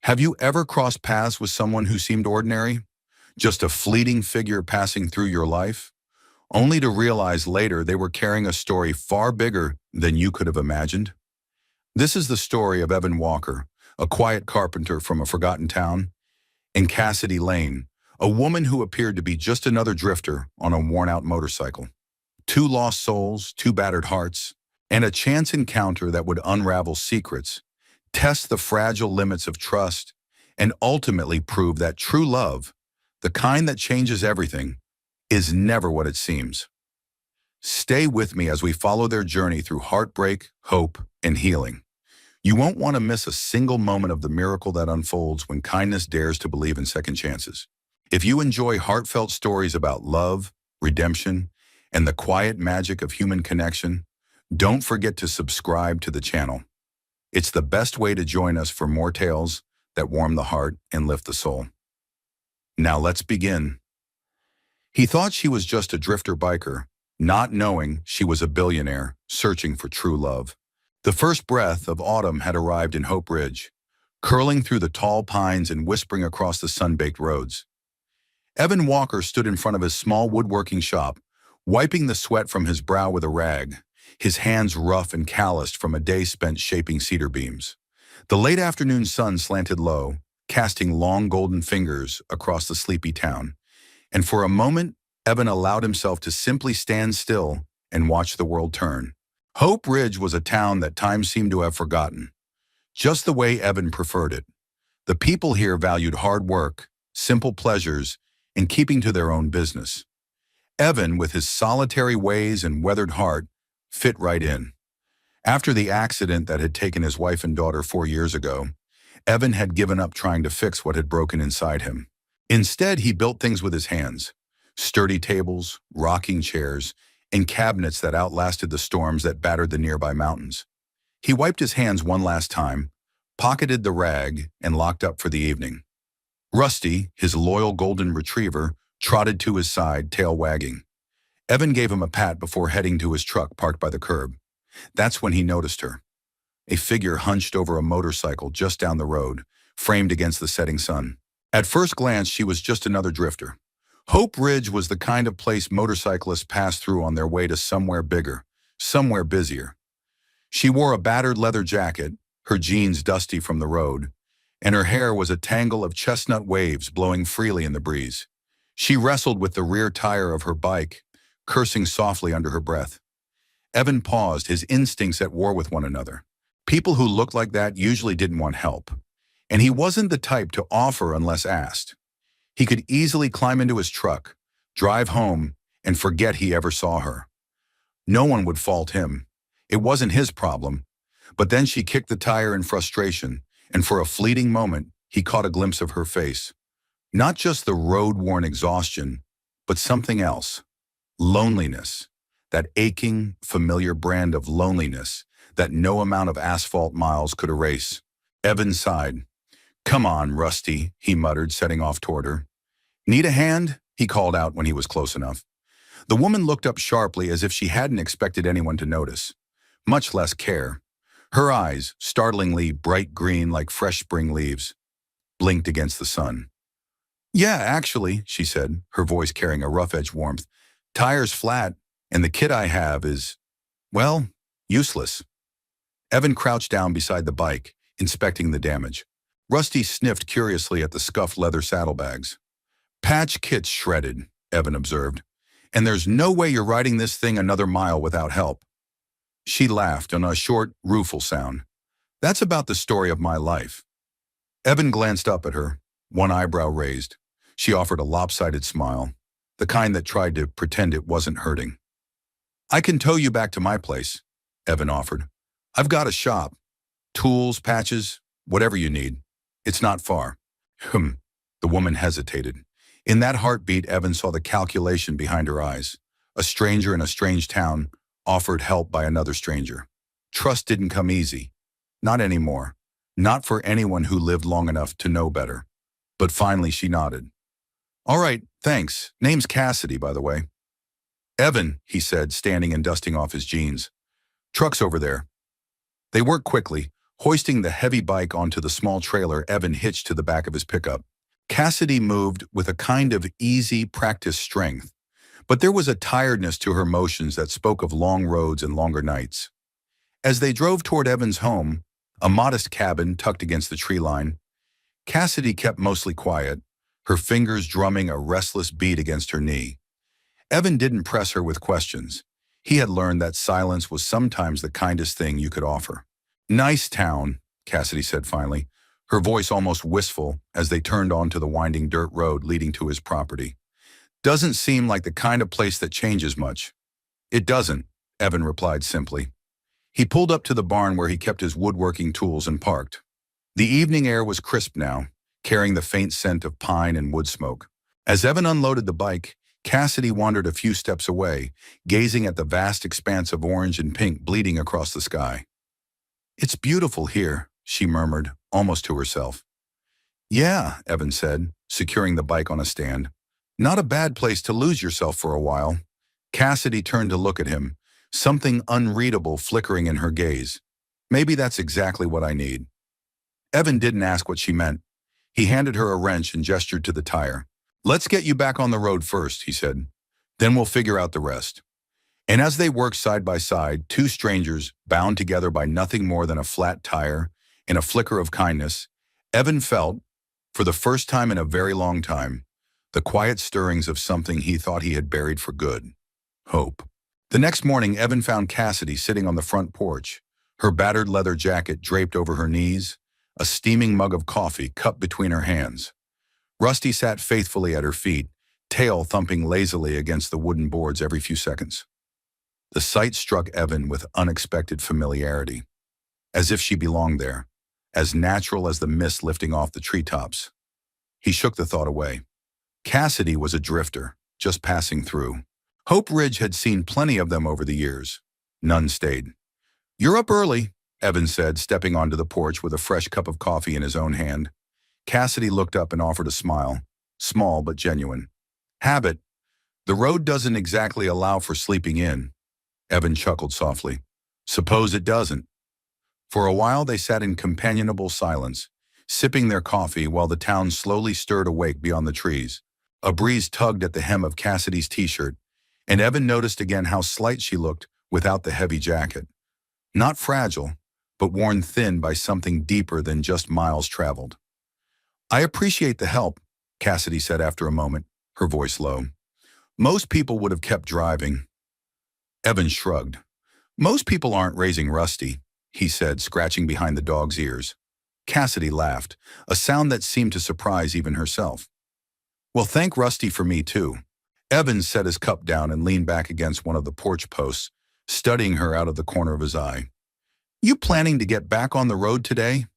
Have you ever crossed paths with someone who seemed ordinary? Just a fleeting figure passing through your life? Only to realize later they were carrying a story far bigger than you could have imagined? This is the story of Evan Walker, a quiet carpenter from a forgotten town, in Cassidy Lane, a woman who appeared to be just another drifter on a worn-out motorcycle. Two lost souls, two battered hearts, and a chance encounter that would unravel secrets, test the fragile limits of trust, and ultimately prove that true love, the kind that changes everything, is never what it seems. Stay with me as we follow their journey through heartbreak, hope, and healing. You won't want to miss a single moment of the miracle that unfolds when kindness dares to believe in second chances. If you enjoy heartfelt stories about love, redemption, and the quiet magic of human connection, don't forget to subscribe to the channel. It's the best way to join us for more tales that warm the heart and lift the soul. Now let's begin. He thought she was just a drifter biker, not knowing she was a billionaire searching for true love. The first breath of autumn had arrived in Hope Ridge, curling through the tall pines and whispering across the sun-baked roads. Evan Walker stood in front of his small woodworking shop, wiping the sweat from his brow with a rag, his hands rough and calloused from a day spent shaping cedar beams. The late afternoon sun slanted low, casting long golden fingers across the sleepy town, and for a moment, Evan allowed himself to simply stand still and watch the world turn. Hope Ridge was a town that time seemed to have forgotten, just the way Evan preferred it. The people here valued hard work, simple pleasures, and keeping to their own business. Evan, with his solitary ways and weathered heart, fit right in. After the accident that had taken his wife and daughter 4 years ago, Evan had given up trying to fix what had broken inside him. Instead, he built things with his hands: sturdy tables, rocking chairs, and cabinets that outlasted the storms that battered the nearby mountains. He wiped his hands one last time, pocketed the rag, and locked up for the evening. Rusty, his loyal golden retriever, trotted to his side, tail wagging. Evan gave him a pat before heading to his truck parked by the curb. That's when he noticed her. A figure hunched over a motorcycle just down the road, framed against the setting sun. At first glance, she was just another drifter. Hope Ridge was the kind of place motorcyclists passed through on their way to somewhere bigger, somewhere busier. She wore a battered leather jacket, her jeans dusty from the road, and her hair was a tangle of chestnut waves blowing freely in the breeze. She wrestled with the rear tire of her bike, cursing softly under her breath. Evan paused, his instincts at war with one another. People who looked like that usually didn't want help, and he wasn't the type to offer unless asked. He could easily climb into his truck, drive home, and forget he ever saw her. No one would fault him. It wasn't his problem. But then she kicked the tire in frustration, and for a fleeting moment, he caught a glimpse of her face. Not just the road-worn exhaustion, but something else. Loneliness. That aching, familiar brand of loneliness that no amount of asphalt miles could erase. Evan sighed. "Come on, Rusty," he muttered, setting off toward her. "Need a hand?" he called out when he was close enough. The woman looked up sharply as if she hadn't expected anyone to notice, much less care. Her eyes, startlingly bright green like fresh spring leaves, blinked against the sun. "Yeah, actually," she said, her voice carrying a rough-edged warmth. "Tire's flat, and the kit I have is, well, useless." Evan crouched down beside the bike, inspecting the damage. Rusty sniffed curiously at the scuffed leather saddlebags. "Patch kit's shredded," Evan observed, "and there's no way you're riding this thing another mile without help." She laughed on a short, rueful sound. "That's about the story of my life." Evan glanced up at her, one eyebrow raised. She offered a lopsided smile, the kind that tried to pretend it wasn't hurting. "I can tow you back to my place," Evan offered. "I've got a shop. Tools, patches, whatever you need. It's not far." The woman hesitated. In that heartbeat, Evan saw the calculation behind her eyes. A stranger in a strange town offered help by another stranger. Trust didn't come easy. Not anymore. Not for anyone who lived long enough to know better. But finally she nodded. "All right, thanks. Name's Cassidy, by the way." "Evan," he said, standing and dusting off his jeans. "Truck's over there." They worked quickly, hoisting the heavy bike onto the small trailer Evan hitched to the back of his pickup. Cassidy moved with a kind of easy, practiced strength, but there was a tiredness to her motions that spoke of long roads and longer nights. As they drove toward Evan's home, a modest cabin tucked against the tree line, Cassidy kept mostly quiet, her fingers drumming a restless beat against her knee. Evan didn't press her with questions. He had learned that silence was sometimes the kindest thing you could offer. "Nice town," Cassidy said finally, her voice almost wistful as they turned onto the winding dirt road leading to his property. "Doesn't seem like the kind of place that changes much." "It doesn't," Evan replied simply. He pulled up to the barn where he kept his woodworking tools and parked. The evening air was crisp now, carrying the faint scent of pine and wood smoke. As Evan unloaded the bike, Cassidy wandered a few steps away, gazing at the vast expanse of orange and pink bleeding across the sky. "It's beautiful here," she murmured, almost to herself. "Yeah," Evan said, securing the bike on a stand. "Not a bad place to lose yourself for a while." Cassidy turned to look at him, something unreadable flickering in her gaze. "Maybe that's exactly what I need." Evan didn't ask what she meant. He handed her a wrench and gestured to the tire. "Let's get you back on the road first," he said. "Then we'll figure out the rest." And as they worked side by side, two strangers, bound together by nothing more than a flat tire and a flicker of kindness, Evan felt, for the first time in a very long time, the quiet stirrings of something he thought he had buried for good: hope. The next morning, Evan found Cassidy sitting on the front porch, her battered leather jacket draped over her knees, a steaming mug of coffee cupped between her hands. Rusty sat faithfully at her feet, tail thumping lazily against the wooden boards every few seconds. The sight struck Evan with unexpected familiarity, as if she belonged there, as natural as the mist lifting off the treetops. He shook the thought away. Cassidy was a drifter, just passing through. Hope Ridge had seen plenty of them over the years. None stayed. "You're up early," Evan said, stepping onto the porch with a fresh cup of coffee in his own hand. Cassidy looked up and offered a smile, small but genuine. "Habit. The road doesn't exactly allow for sleeping in." Evan chuckled softly. "Suppose it doesn't." For a while they sat in companionable silence, sipping their coffee while the town slowly stirred awake beyond the trees. A breeze tugged at the hem of Cassidy's t-shirt, and Evan noticed again how slight she looked without the heavy jacket. Not fragile, but worn thin by something deeper than just miles traveled. "I appreciate the help," Cassidy said after a moment, her voice low. "Most people would have kept driving." Evan shrugged. "Most people aren't raising Rusty," he said, scratching behind the dog's ears. Cassidy laughed, a sound that seemed to surprise even herself. "Well, thank Rusty for me, too." Evan set his cup down and leaned back against one of the porch posts, studying her out of the corner of his eye. "You planning to get back on the road today?"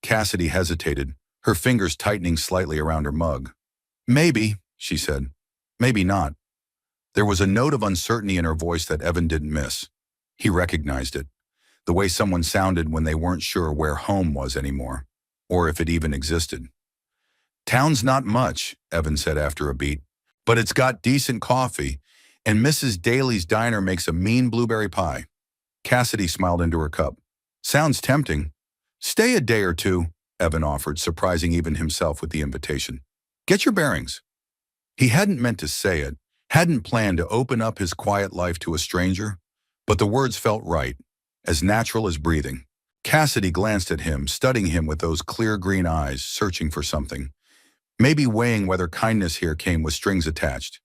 Cassidy hesitated, her fingers tightening slightly around her mug. "Maybe," she said. "Maybe not." There was a note of uncertainty in her voice that Evan didn't miss. He recognized it, the way someone sounded when they weren't sure where home was anymore, or if it even existed. "Town's not much," Evan said after a beat, "but it's got decent coffee, and Mrs. Daly's diner makes a mean blueberry pie." Cassidy smiled into her cup. "Sounds tempting." "Stay a day or two," Evan offered, surprising even himself with the invitation. "Get your bearings." He hadn't meant to say it, hadn't planned to open up his quiet life to a stranger, but the words felt right, as natural as breathing. Cassidy glanced at him, studying him with those clear green eyes, searching for something. Maybe weighing whether kindness here came with strings attached.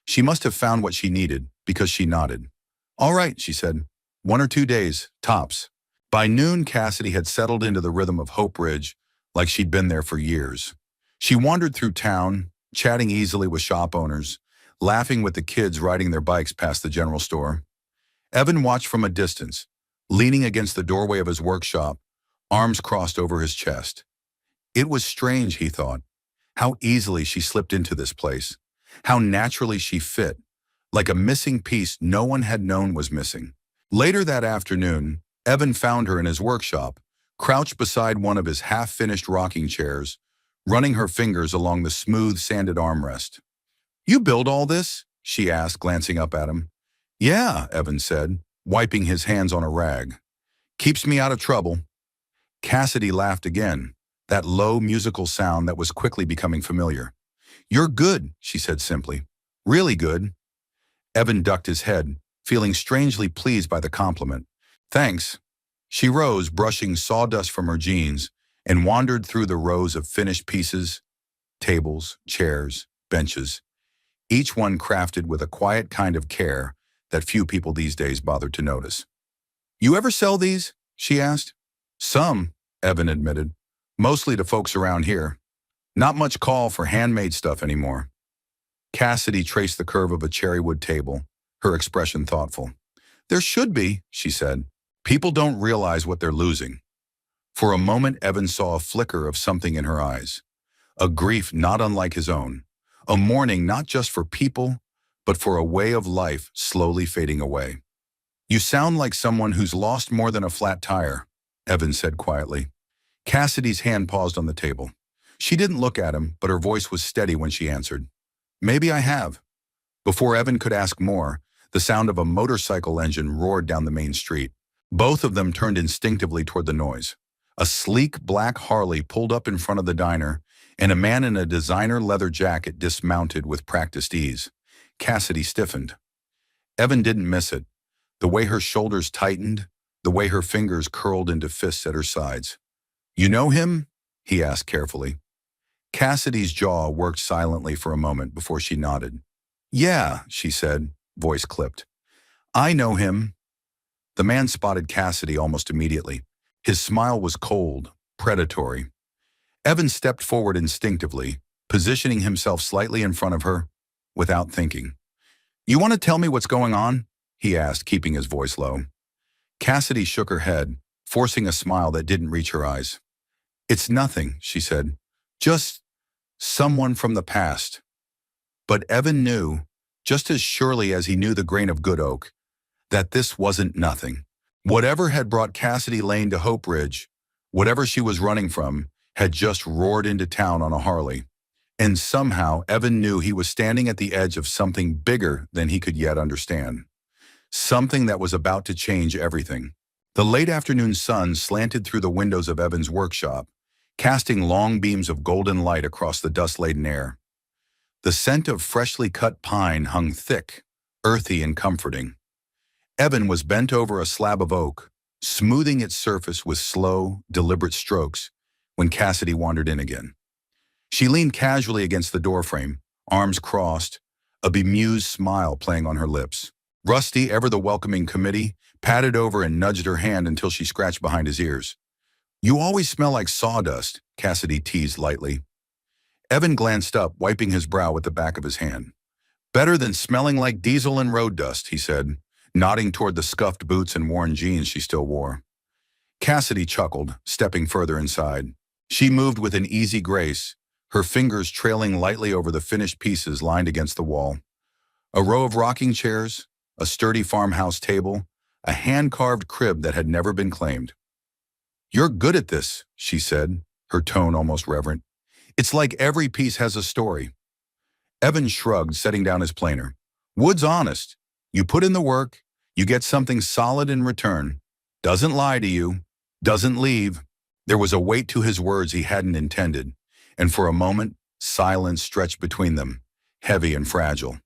She must have found what she needed, because she nodded. "All right," she said. "1 or 2 days, tops." By noon, Cassidy had settled into the rhythm of Hope Ridge, like she'd been there for years. She wandered through town, chatting easily with shop owners, laughing with the kids riding their bikes past the general store. Evan watched from a distance, leaning against the doorway of his workshop, arms crossed over his chest. It was strange, he thought, how easily she slipped into this place, how naturally she fit, like a missing piece no one had known was missing. Later that afternoon, Evan found her in his workshop, crouched beside one of his half-finished rocking chairs, running her fingers along the smooth, sanded armrest. "You build all this?" she asked, glancing up at him. "Yeah," Evan said, wiping his hands on a rag. "Keeps me out of trouble." Cassidy laughed again, that low musical sound that was quickly becoming familiar. "You're good," she said simply. "Really good." Evan ducked his head, feeling strangely pleased by the compliment. "Thanks." She rose, brushing sawdust from her jeans, and wandered through the rows of finished pieces, tables, chairs, benches, each one crafted with a quiet kind of care that few people these days bothered to notice. "You ever sell these?" she asked. "Some," Evan admitted. "Mostly to folks around here. Not much call for handmade stuff anymore." Cassidy traced the curve of a cherrywood table, her expression thoughtful. "There should be," she said. "People don't realize what they're losing." For a moment, Evan saw a flicker of something in her eyes, a grief not unlike his own, a mourning not just for people, but for a way of life slowly fading away. "You sound like someone who's lost more than a flat tire," Evan said quietly. Cassidy's hand paused on the table. She didn't look at him, but her voice was steady when she answered. "Maybe I have." Before Evan could ask more, the sound of a motorcycle engine roared down the main street. Both of them turned instinctively toward the noise. A sleek black Harley pulled up in front of the diner, and a man in a designer leather jacket dismounted with practiced ease. Cassidy stiffened. Evan didn't miss it. The way her shoulders tightened, the way her fingers curled into fists at her sides. "You know him?" he asked carefully. Cassidy's jaw worked silently for a moment before she nodded. "Yeah," she said, voice clipped. "I know him." The man spotted Cassidy almost immediately. His smile was cold, predatory. Evan stepped forward instinctively, positioning himself slightly in front of her, without thinking. "You want to tell me what's going on?" he asked, keeping his voice low. Cassidy shook her head, forcing a smile that didn't reach her eyes. "It's nothing," she said. "Just someone from the past." But Evan knew, just as surely as he knew the grain of good oak, that this wasn't nothing. Whatever had brought Cassidy Lane to Hope Ridge, whatever she was running from, had just roared into town on a Harley. And somehow Evan knew he was standing at the edge of something bigger than he could yet understand. Something that was about to change everything. The late afternoon sun slanted through the windows of Evan's workshop, casting long beams of golden light across the dust-laden air. The scent of freshly cut pine hung thick, earthy and comforting. Evan was bent over a slab of oak, smoothing its surface with slow, deliberate strokes, when Cassidy wandered in again. She leaned casually against the doorframe, arms crossed, a bemused smile playing on her lips. Rusty, ever the welcoming committee, patted over and nudged her hand until she scratched behind his ears. "You always smell like sawdust," Cassidy teased lightly. Evan glanced up, wiping his brow with the back of his hand. "Better than smelling like diesel and road dust," he said, nodding toward the scuffed boots and worn jeans she still wore. Cassidy chuckled, stepping further inside. She moved with an easy grace, her fingers trailing lightly over the finished pieces lined against the wall. A row of rocking chairs, a sturdy farmhouse table, a hand-carved crib that had never been claimed. "You're good at this," she said, her tone almost reverent. "It's like every piece has a story." Evan shrugged, setting down his planer. "Wood's honest. You put in the work, you get something solid in return. Doesn't lie to you. Doesn't leave." There was a weight to his words he hadn't intended, and for a moment, silence stretched between them, heavy and fragile.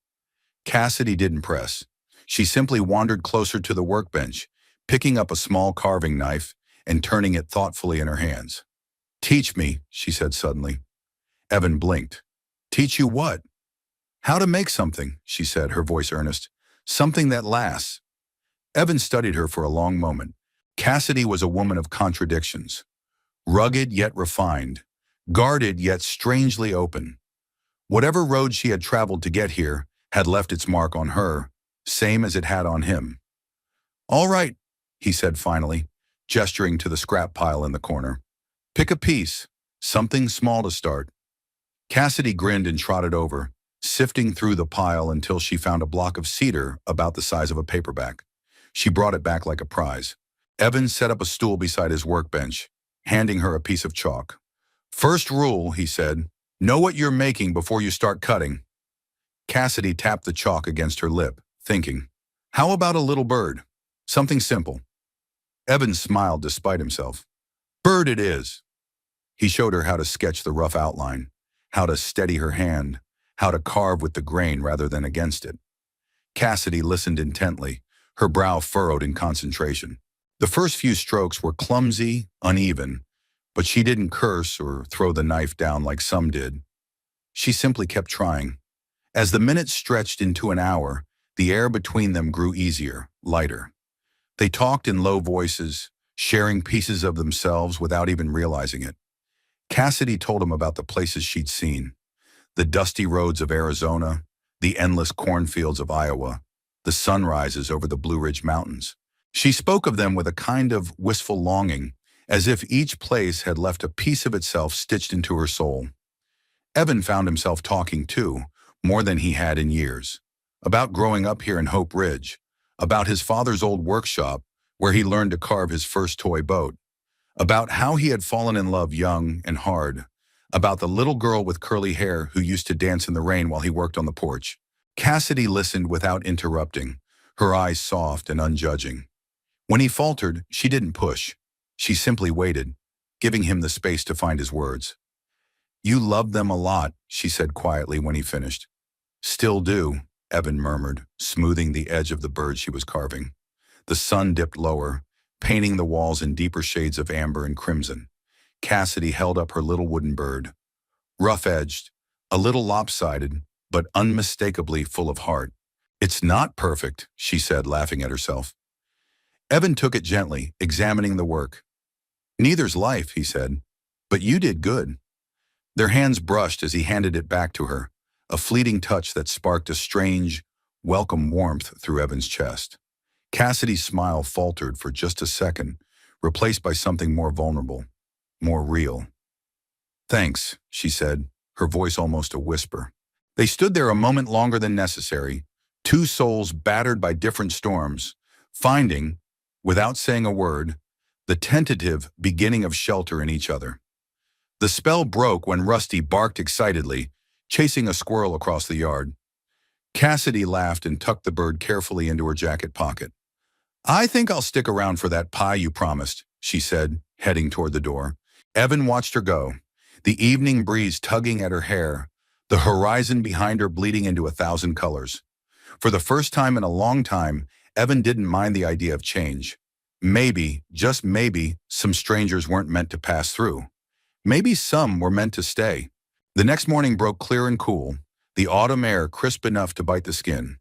Cassidy didn't press. She simply wandered closer to the workbench, picking up a small carving knife and turning it thoughtfully in her hands. "Teach me," she said suddenly. Evan blinked. "Teach you what?" "How to make something," she said, her voice earnest. "Something that lasts." Evan studied her for a long moment. Cassidy was a woman of contradictions. Rugged yet refined, guarded yet strangely open. Whatever road she had traveled to get here had left its mark on her, same as it had on him. "All right," he said finally, gesturing to the scrap pile in the corner. "Pick a piece, something small to start." Cassidy grinned and trotted over, sifting through the pile until she found a block of cedar about the size of a paperback. She brought it back like a prize. Evan set up a stool beside his workbench, handing her a piece of chalk. "First rule," he said, "know what you're making before you start cutting." Cassidy tapped the chalk against her lip, thinking, "How about a little bird? Something simple." Evan smiled despite himself. Bird it is. He showed her how to sketch the rough outline, how to steady her hand, how to carve with the grain rather than against it. Cassidy listened intently, her brow furrowed in concentration. The first few strokes were clumsy, uneven, but she didn't curse or throw the knife down like some did. She simply kept trying. As the minutes stretched into an hour, the air between them grew easier, lighter. They talked in low voices, sharing pieces of themselves without even realizing it. Cassidy told him about the places she'd seen, the dusty roads of Arizona, the endless cornfields of Iowa, the sunrises over the Blue Ridge Mountains. She spoke of them with a kind of wistful longing, as if each place had left a piece of itself stitched into her soul. Evan found himself talking, too, more than he had in years, about growing up here in Hope Ridge, about his father's old workshop where he learned to carve his first toy boat, about how he had fallen in love young and hard, about the little girl with curly hair who used to dance in the rain while he worked on the porch. Cassidy listened without interrupting, her eyes soft and unjudging. When he faltered, she didn't push. She simply waited, giving him the space to find his words. "You loved them a lot," she said quietly when he finished. "Still do," Evan murmured, smoothing the edge of the bird she was carving. The sun dipped lower, painting the walls in deeper shades of amber and crimson. Cassidy held up her little wooden bird. Rough-edged, a little lopsided, but unmistakably full of heart. "It's not perfect," she said, laughing at herself. Evan took it gently, examining the work. "Neither's life," he said, "but you did good." Their hands brushed as he handed it back to her, a fleeting touch that sparked a strange, welcome warmth through Evan's chest. Cassidy's smile faltered for just a second, replaced by something more vulnerable, more real. "Thanks," she said, her voice almost a whisper. They stood there a moment longer than necessary, two souls battered by different storms, finding, without saying a word, the tentative beginning of shelter in each other. The spell broke when Rusty barked excitedly, chasing a squirrel across the yard. Cassidy laughed and tucked the bird carefully into her jacket pocket. "I think I'll stick around for that pie you promised," she said, heading toward the door. Evan watched her go, the evening breeze tugging at her hair, the horizon behind her bleeding into 1,000 colors. For the first time in a long time, Evan didn't mind the idea of change. Maybe, just maybe, some strangers weren't meant to pass through. Maybe some were meant to stay. The next morning broke clear and cool, the autumn air crisp enough to bite the skin.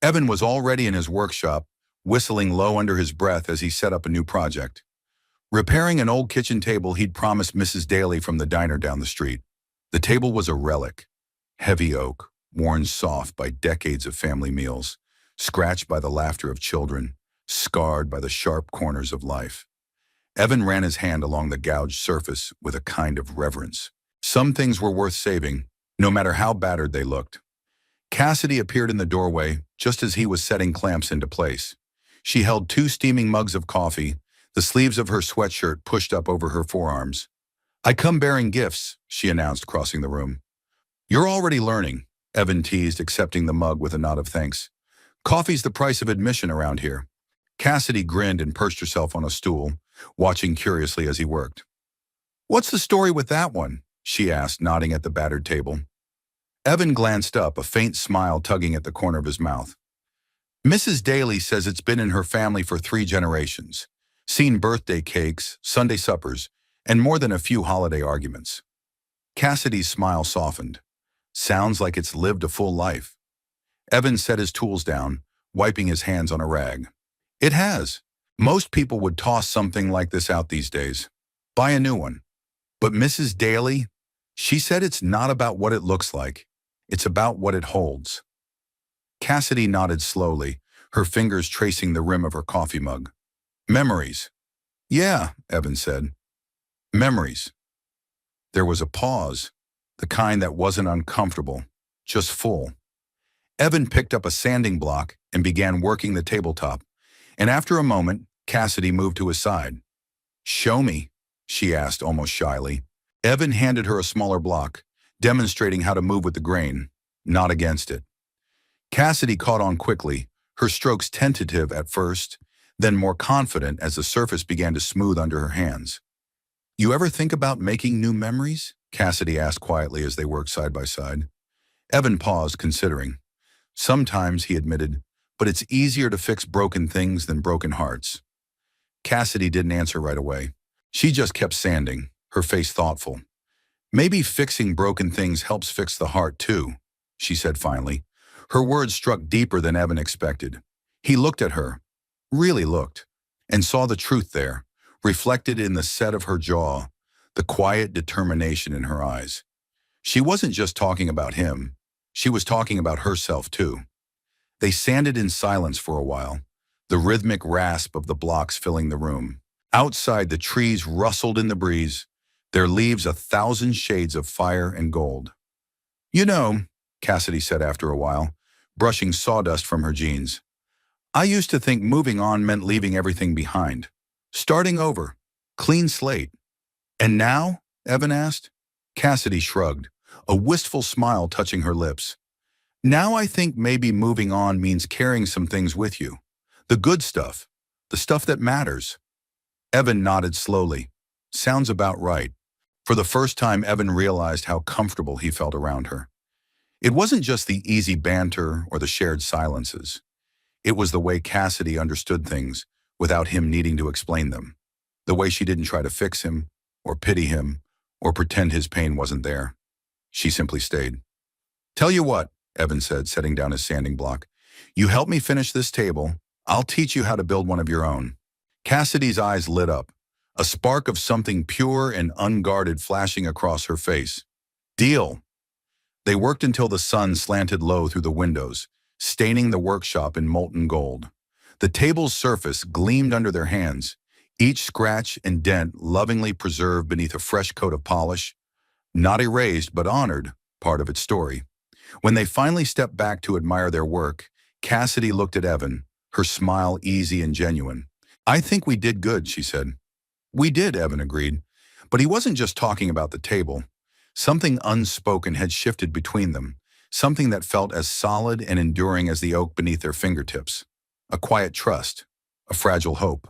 Evan was already in his workshop, whistling low under his breath as he set up a new project. Repairing an old kitchen table he'd promised Mrs. Daly from the diner down the street. The table was a relic, heavy oak, worn soft by decades of family meals, scratched by the laughter of children, scarred by the sharp corners of life. Evan ran his hand along the gouged surface with a kind of reverence. Some things were worth saving, no matter how battered they looked. Cassidy appeared in the doorway just as he was setting clamps into place. She held 2 steaming mugs of coffee, the sleeves of her sweatshirt pushed up over her forearms. "I come bearing gifts," she announced, crossing the room. "You're already learning," Evan teased, accepting the mug with a nod of thanks. "Coffee's the price of admission around here." Cassidy grinned and perched herself on a stool, watching curiously as he worked. "What's the story with that one?" she asked, nodding at the battered table. Evan glanced up, a faint smile tugging at the corner of his mouth. "Mrs. Daly says it's been in her family for 3 generations. Seen birthday cakes, Sunday suppers, and more than a few holiday arguments." Cassidy's smile softened. "Sounds like it's lived a full life." Evan set his tools down, wiping his hands on a rag. "It has. Most people would toss something like this out these days. Buy a new one. But Mrs. Daly, she said it's not about what it looks like. It's about what it holds." Cassidy nodded slowly, her fingers tracing the rim of her coffee mug. "Memories." "Yeah," Evan said. "Memories." There was a pause, the kind that wasn't uncomfortable, just full. Evan picked up a sanding block and began working the tabletop, and after a moment, Cassidy moved to his side. "Show me," she asked almost shyly. Evan handed her a smaller block, demonstrating how to move with the grain, not against it. Cassidy caught on quickly, her strokes tentative at first, then more confident as the surface began to smooth under her hands. You ever think about making new memories? Cassidy asked quietly as they worked side by side. Evan paused, considering. Sometimes, he admitted, but it's easier to fix broken things than broken hearts. Cassidy didn't answer right away. She just kept sanding, her face thoughtful. Maybe fixing broken things helps fix the heart too, she said finally. Her words struck deeper than Evan expected. He looked at her, really looked, and saw the truth there, reflected in the set of her jaw, the quiet determination in her eyes. She wasn't just talking about him. She was talking about herself too. They sanded in silence for a while, the rhythmic rasp of the blocks filling the room. Outside, the trees rustled in the breeze, their leaves 1,000 shades of fire and gold. You know, Cassidy said after a while, brushing sawdust from her jeans, I used to think moving on meant leaving everything behind. Starting over. Clean slate. And now? Evan asked. Cassidy shrugged, a wistful smile touching her lips. Now I think maybe moving on means carrying some things with you. The good stuff. The stuff that matters. Evan nodded slowly. Sounds about right. For the first time, Evan realized how comfortable he felt around her. It wasn't just the easy banter or the shared silences. It was the way Cassidy understood things without him needing to explain them. The way she didn't try to fix him, or pity him, or pretend his pain wasn't there. She simply stayed. Tell you what, Evan said, setting down his sanding block. You help me finish this table, I'll teach you how to build one of your own. Cassidy's eyes lit up, a spark of something pure and unguarded flashing across her face. Deal. They worked until the sun slanted low through the windows, staining the workshop in molten gold. The table's surface gleamed under their hands, each scratch and dent lovingly preserved beneath a fresh coat of polish, not erased but honored, part of its story. When they finally stepped back to admire their work, Cassidy looked at Evan, her smile easy and genuine. I think we did good, she said. We did, Evan agreed. But he wasn't just talking about the table. Something unspoken had shifted between them, something that felt as solid and enduring as the oak beneath their fingertips. A quiet trust, a fragile hope.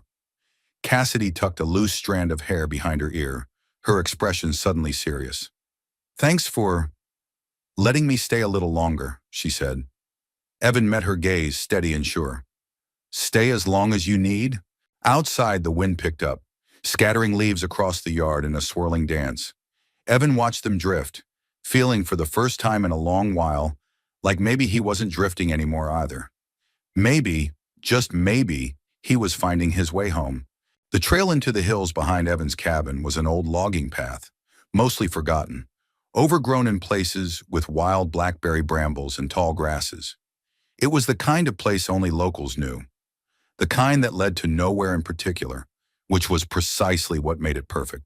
Cassidy tucked a loose strand of hair behind her ear, her expression suddenly serious. Thanks for letting me stay a little longer, she said. Evan met her gaze, steady and sure. Stay as long as you need? Outside, the wind picked up, scattering leaves across the yard in a swirling dance. Evan watched them drift, feeling for the first time in a long while like maybe he wasn't drifting anymore either. Maybe, just maybe, he was finding his way home. The trail into the hills behind Evan's cabin was an old logging path, mostly forgotten, overgrown in places with wild blackberry brambles and tall grasses. It was the kind of place only locals knew, the kind that led to nowhere in particular, which was precisely what made it perfect.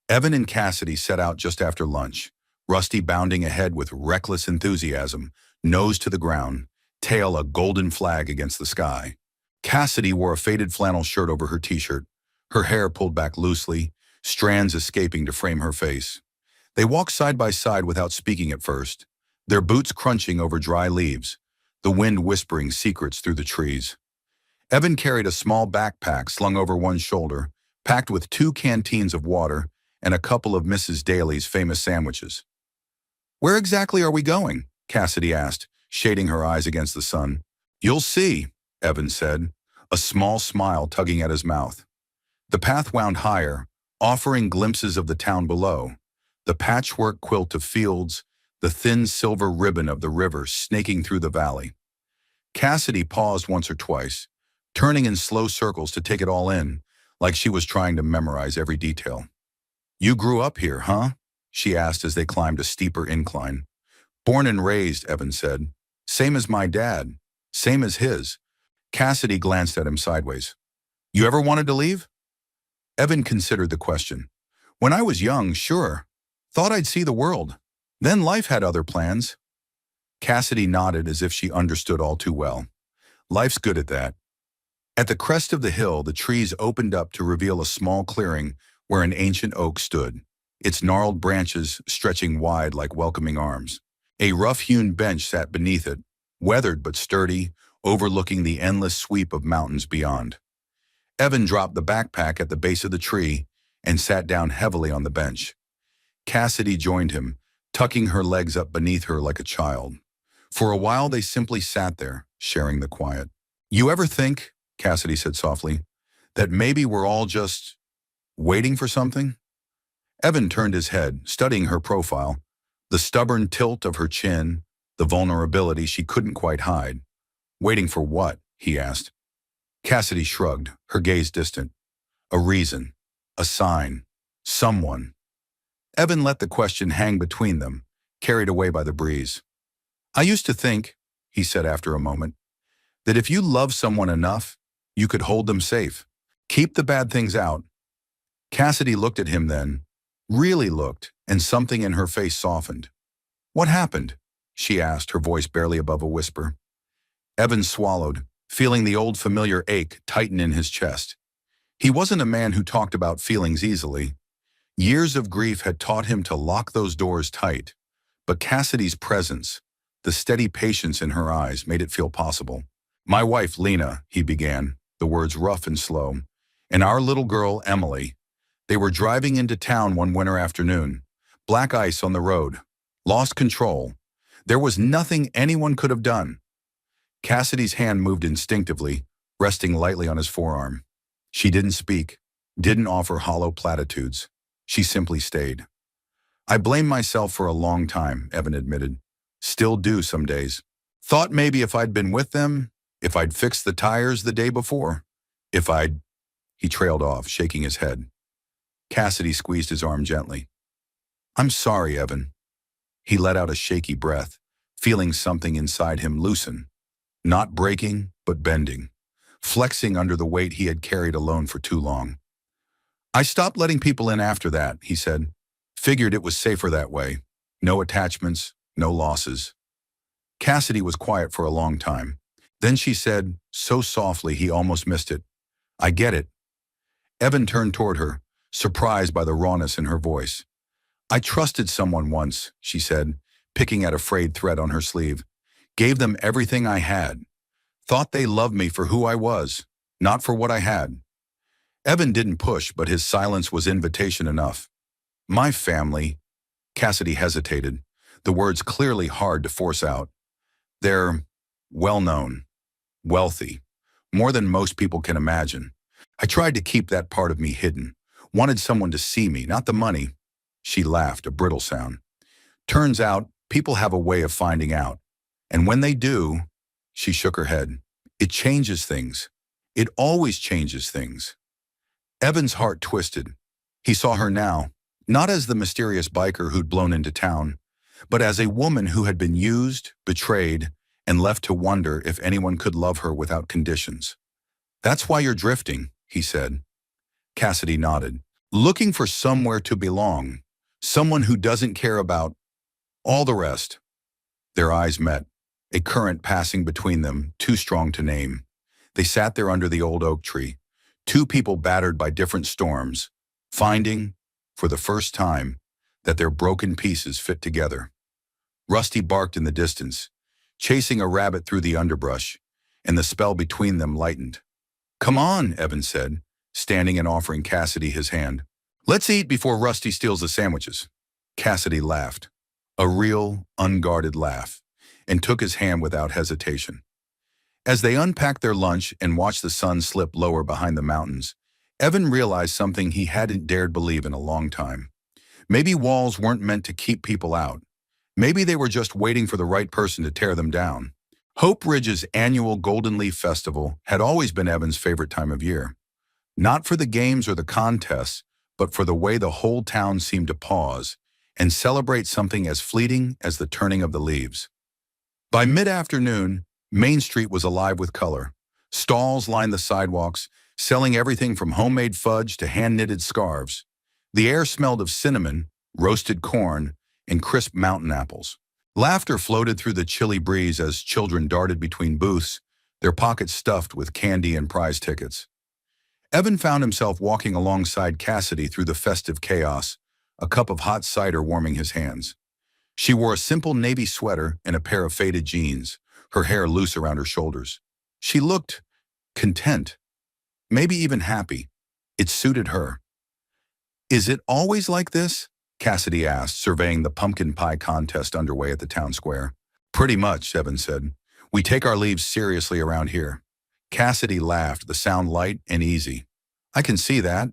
Evan and Cassidy set out just after lunch, Rusty bounding ahead with reckless enthusiasm, nose to the ground, tail a golden flag against the sky. Cassidy wore a faded flannel shirt over her t-shirt, her hair pulled back loosely, strands escaping to frame her face. They walked side by side without speaking at first, their boots crunching over dry leaves, the wind whispering secrets through the trees. Evan carried a small backpack slung over one shoulder, packed with 2 canteens of water and a couple of Mrs. Daly's famous sandwiches. Where exactly are we going? Cassidy asked, shading her eyes against the sun. You'll see, Evan said, a small smile tugging at his mouth. The path wound higher, offering glimpses of the town below, the patchwork quilt of fields, the thin silver ribbon of the river snaking through the valley. Cassidy paused once or twice, turning in slow circles to take it all in, like she was trying to memorize every detail. You grew up here, huh? She asked as they climbed a steeper incline. Born and raised, Evan said. Same as my dad. Same as his. Cassidy glanced at him sideways. You ever wanted to leave? Evan considered the question. When I was young, sure. Thought I'd see the world. Then life had other plans. Cassidy nodded as if she understood all too well. Life's good at that. At the crest of the hill, the trees opened up to reveal a small clearing where an ancient oak stood, its gnarled branches stretching wide like welcoming arms. A rough-hewn bench sat beneath it, weathered but sturdy, overlooking the endless sweep of mountains beyond. Evan dropped the backpack at the base of the tree and sat down heavily on the bench. Cassidy joined him, tucking her legs up beneath her like a child. For a while they simply sat there, sharing the quiet. "You ever think," Cassidy said softly, "that maybe we're all just waiting for something?" Evan turned his head, studying her profile, the stubborn tilt of her chin, the vulnerability she couldn't quite hide. "Waiting for what?" he asked. Cassidy shrugged, her gaze distant. "A reason. A sign. Someone." Evan let the question hang between them, carried away by the breeze. "I used to think," he said after a moment, "that if you love someone enough, you could hold them safe. Keep the bad things out." Cassidy looked at him then, really looked, and something in her face softened. "What happened?" she asked, her voice barely above a whisper. Evan swallowed, feeling the old familiar ache tighten in his chest. He wasn't a man who talked about feelings easily. Years of grief had taught him to lock those doors tight, but Cassidy's presence, the steady patience in her eyes, made it feel possible. "My wife, Lena," he began, the words rough and slow, "and our little girl, Emily. They were driving into town one winter afternoon. Black ice on the road. Lost control. There was nothing anyone could have done." Cassidy's hand moved instinctively, resting lightly on his forearm. She didn't speak, didn't offer hollow platitudes. She simply stayed. "I blame myself for a long time," Evan admitted. "Still do some days. Thought maybe if I'd been with them, if I'd fixed the tires the day before, if I'd—" He trailed off, shaking his head. Cassidy squeezed his arm gently. "I'm sorry, Evan." He let out a shaky breath, feeling something inside him loosen. Not breaking, but bending, flexing under the weight he had carried alone for too long. "I stopped letting people in after that," he said. "Figured it was safer that way. No attachments, no losses." Cassidy was quiet for a long time. Then she said, so softly he almost missed it, "I get it." Evan turned toward her, surprised by the rawness in her voice. "I trusted someone once," she said, picking at a frayed thread on her sleeve. "Gave them everything I had. Thought they loved me for who I was, not for what I had." Evan didn't push, but his silence was invitation enough. "My family," Cassidy hesitated, the words clearly hard to force out. "They're well-known, wealthy, more than most people can imagine. I tried to keep that part of me hidden, wanted someone to see me, not the money." She laughed, a brittle sound. "Turns out, people have a way of finding out. And when they do," she shook her head, "it changes things. It always changes things." Evan's heart twisted. He saw her now, not as the mysterious biker who'd blown into town, but as a woman who had been used, betrayed, and left to wonder if anyone could love her without conditions. "That's why you're drifting," he said. Cassidy nodded. "Looking for somewhere to belong, someone who doesn't care about all the rest." Their eyes met, a current passing between them, too strong to name. They sat there under the old oak tree, two people battered by different storms, finding, for the first time, that their broken pieces fit together. Rusty barked in the distance, chasing a rabbit through the underbrush, and the spell between them lightened. "Come on," Evan said, standing and offering Cassidy his hand. "Let's eat before Rusty steals the sandwiches." Cassidy laughed, a real, unguarded laugh, and took his hand without hesitation. As they unpacked their lunch and watched the sun slip lower behind the mountains, Evan realized something he hadn't dared believe in a long time. Maybe walls weren't meant to keep people out. Maybe they were just waiting for the right person to tear them down. Hope Ridge's annual Golden Leaf Festival had always been Evan's favorite time of year. Not for the games or the contests, but for the way the whole town seemed to pause and celebrate something as fleeting as the turning of the leaves. By mid-afternoon, Main Street was alive with color. Stalls lined the sidewalks, selling everything from homemade fudge to hand-knitted scarves. The air smelled of cinnamon, roasted corn, and crisp mountain apples. Laughter floated through the chilly breeze as children darted between booths, their pockets stuffed with candy and prize tickets. Evan found himself walking alongside Cassidy through the festive chaos, a cup of hot cider warming his hands. She wore a simple navy sweater and a pair of faded jeans, her hair loose around her shoulders. She looked content, maybe even happy. It suited her. Is it always like this? Cassidy asked, surveying the pumpkin pie contest underway at the town square. Pretty much, Evan said. We take our leaves seriously around here. Cassidy laughed, the sound light and easy. I can see that.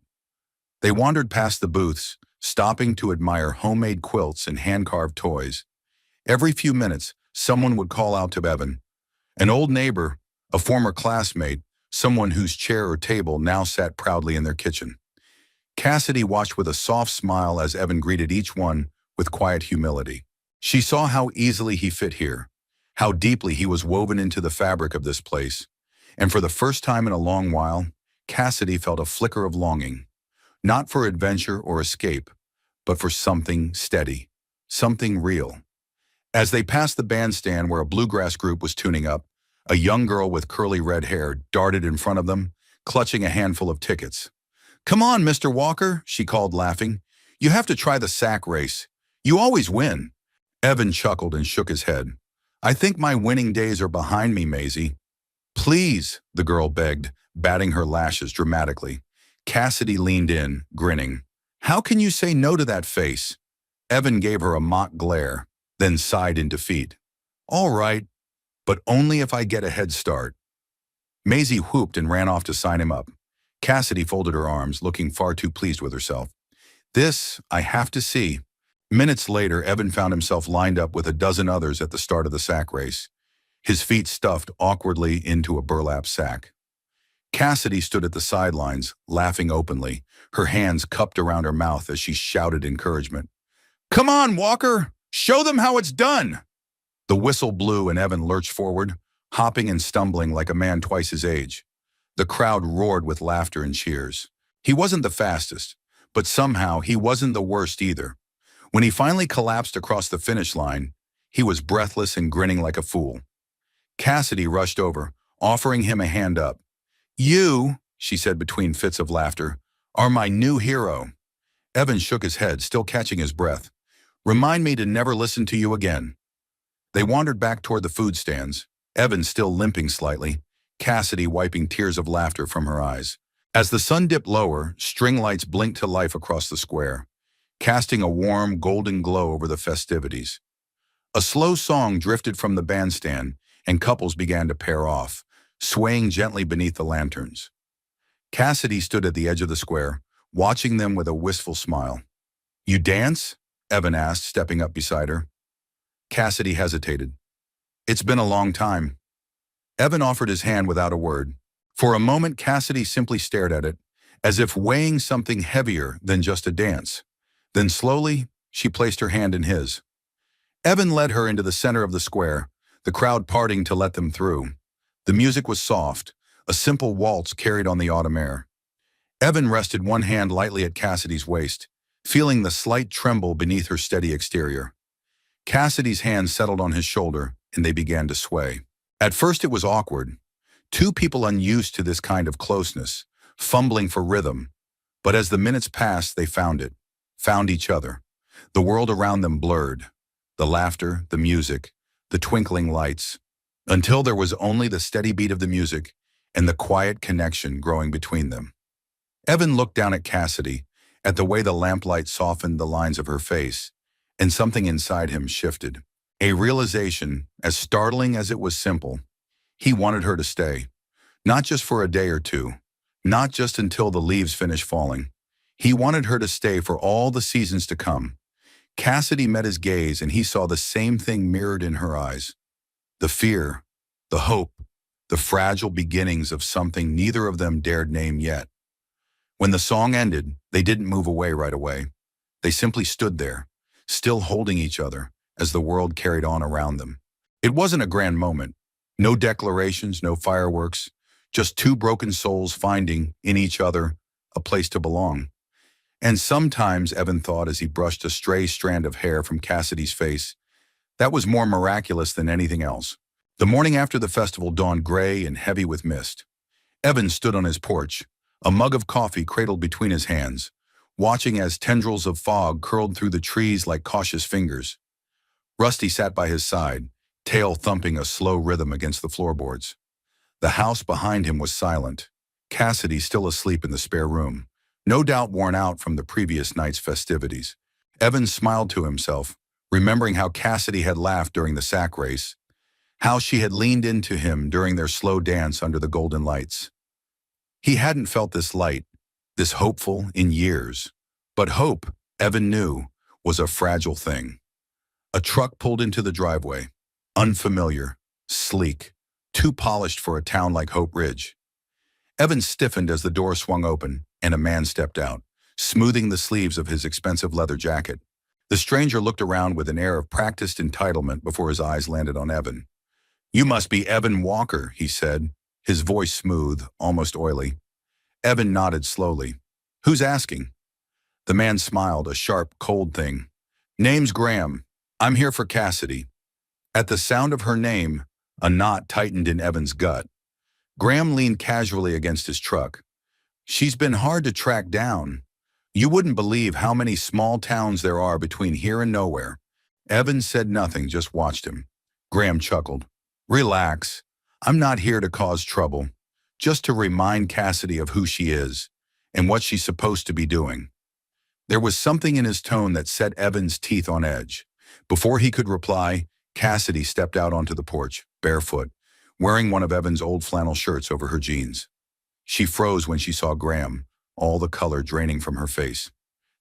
They wandered past the booths, stopping to admire homemade quilts and hand-carved toys. Every few minutes, someone would call out to Evan. An old neighbor, a former classmate, someone whose chair or table now sat proudly in their kitchen. Cassidy watched with a soft smile as Evan greeted each one with quiet humility. She saw how easily he fit here, how deeply he was woven into the fabric of this place, and for the first time in a long while, Cassidy felt a flicker of longing, not for adventure or escape, but for something steady, something real. As they passed the bandstand where a bluegrass group was tuning up, a young girl with curly red hair darted in front of them, clutching a handful of tickets. Come on, Mr. Walker, she called, laughing. You have to try the sack race. You always win. Evan chuckled and shook his head. I think my winning days are behind me, Maisie. Please, the girl begged, batting her lashes dramatically. Cassidy leaned in, grinning. How can you say no to that face? Evan gave her a mock glare, then sighed in defeat. All right, but only if I get a head start. Maisie whooped and ran off to sign him up. Cassidy folded her arms, looking far too pleased with herself. This, I have to see. Minutes later, Evan found himself lined up with a dozen others at the start of the sack race, his feet stuffed awkwardly into a burlap sack. Cassidy stood at the sidelines, laughing openly, her hands cupped around her mouth as she shouted encouragement. Come on, Walker! Show them how it's done! The whistle blew and Evan lurched forward, hopping and stumbling like a man twice his age. The crowd roared with laughter and cheers. He wasn't the fastest, but somehow he wasn't the worst either. When he finally collapsed across the finish line, he was breathless and grinning like a fool. Cassidy rushed over, offering him a hand up. You, she said between fits of laughter, are my new hero. Evan shook his head, still catching his breath. Remind me to never listen to you again. They wandered back toward the food stands, Evan still limping slightly, Cassidy wiping tears of laughter from her eyes. As the sun dipped lower, string lights blinked to life across the square, casting a warm, golden glow over the festivities. A slow song drifted from the bandstand, and couples began to pair off, swaying gently beneath the lanterns. Cassidy stood at the edge of the square, watching them with a wistful smile. You dance? Evan asked, stepping up beside her. Cassidy hesitated. It's been a long time. Evan offered his hand without a word. For a moment, Cassidy simply stared at it, as if weighing something heavier than just a dance. Then slowly, she placed her hand in his. Evan led her into the center of the square, the crowd parting to let them through. The music was soft, a simple waltz carried on the autumn air. Evan rested one hand lightly at Cassidy's waist, feeling the slight tremble beneath her steady exterior. Cassidy's hand settled on his shoulder, and they began to sway. At first it was awkward, two people unused to this kind of closeness, fumbling for rhythm. But as the minutes passed, they found it, found each other. The world around them blurred, the laughter, the music, the twinkling lights, until there was only the steady beat of the music and the quiet connection growing between them. Evan looked down at Cassidy, at the way the lamplight softened the lines of her face, and something inside him shifted. A realization, as startling as it was simple. He wanted her to stay, not just for a day or two, not just until the leaves finished falling. He wanted her to stay for all the seasons to come. Cassidy met his gaze and he saw the same thing mirrored in her eyes. The fear, the hope, the fragile beginnings of something neither of them dared name yet. When the song ended, they didn't move away right away. They simply stood there, still holding each other, as the world carried on around them. It wasn't a grand moment. No declarations, no fireworks, just two broken souls finding, in each other, a place to belong. And sometimes, Evan thought as he brushed a stray strand of hair from Cassidy's face, that was more miraculous than anything else. The morning after the festival dawned gray and heavy with mist. Evan stood on his porch, a mug of coffee cradled between his hands, watching as tendrils of fog curled through the trees like cautious fingers. Rusty sat by his side, tail thumping a slow rhythm against the floorboards. The house behind him was silent, Cassidy still asleep in the spare room, no doubt worn out from the previous night's festivities. Evan smiled to himself, remembering how Cassidy had laughed during the sack race, how she had leaned into him during their slow dance under the golden lights. He hadn't felt this light, this hopeful, in years. But hope, Evan knew, was a fragile thing. A truck pulled into the driveway, unfamiliar, sleek, too polished for a town like Hope Ridge. Evan stiffened as the door swung open, and a man stepped out, smoothing the sleeves of his expensive leather jacket. The stranger looked around with an air of practiced entitlement before his eyes landed on Evan. "You must be Evan Walker," he said, his voice smooth, almost oily. Evan nodded slowly. "Who's asking?" The man smiled, a sharp, cold thing. "Name's Graham. I'm here for Cassidy." At the sound of her name, a knot tightened in Evan's gut. Graham leaned casually against his truck. "She's been hard to track down. You wouldn't believe how many small towns there are between here and nowhere." Evan said nothing, just watched him. Graham chuckled. "Relax. I'm not here to cause trouble, just to remind Cassidy of who she is and what she's supposed to be doing." There was something in his tone that set Evan's teeth on edge. Before he could reply, Cassidy stepped out onto the porch, barefoot, wearing one of Evan's old flannel shirts over her jeans. She froze when she saw Graham, all the color draining from her face.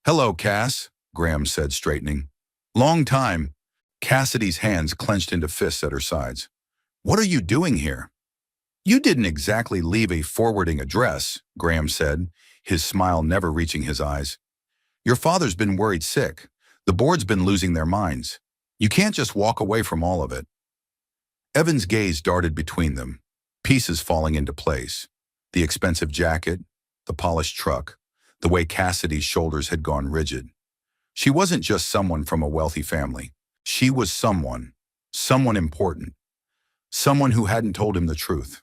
"Hello, Cass," Graham said, straightening. "Long time." Cassidy's hands clenched into fists at her sides. "What are you doing here?" "You didn't exactly leave a forwarding address," Graham said, his smile never reaching his eyes. "Your father's been worried sick. The board's been losing their minds. You can't just walk away from all of it." Evan's gaze darted between them, pieces falling into place. The expensive jacket, the polished truck, the way Cassidy's shoulders had gone rigid. She wasn't just someone from a wealthy family. She was someone important, someone who hadn't told him the truth.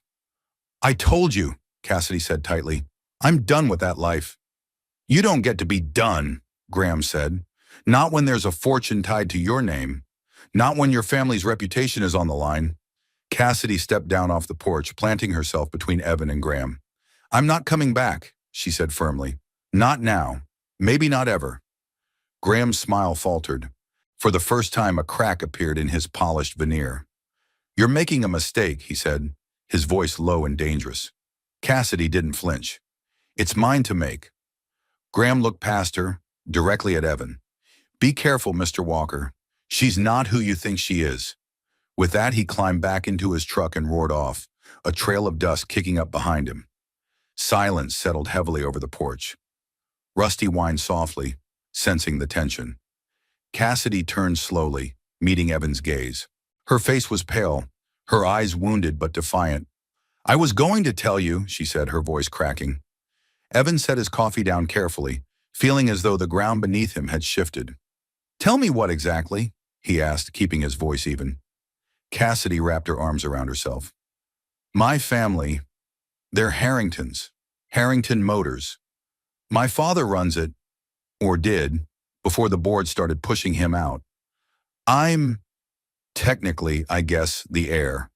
"I told you," Cassidy said tightly. "I'm done with that life." "You don't get to be done," Graham said. "Not when there's a fortune tied to your name. Not when your family's reputation is on the line." Cassidy stepped down off the porch, planting herself between Evan and Graham. "I'm not coming back," she said firmly. "Not now. Maybe not ever." Graham's smile faltered. For the first time, a crack appeared in his polished veneer. "You're making a mistake," he said, his voice low and dangerous. Cassidy didn't flinch. "It's mine to make." Graham looked past her, directly at Evan. "Be careful, Mr. Walker. She's not who you think she is." With that, he climbed back into his truck and roared off, a trail of dust kicking up behind him. Silence settled heavily over the porch. Rusty whined softly, sensing the tension. Cassidy turned slowly, meeting Evan's gaze. Her face was pale, her eyes wounded but defiant. "I was going to tell you," she said, her voice cracking. Evan set his coffee down carefully, feeling as though the ground beneath him had shifted. "Tell me what exactly?" he asked, keeping his voice even. Cassidy wrapped her arms around herself. "My family, they're Harringtons, Harrington Motors. My father runs it, or did, before the board started pushing him out. I'm, technically, I guess, the heir."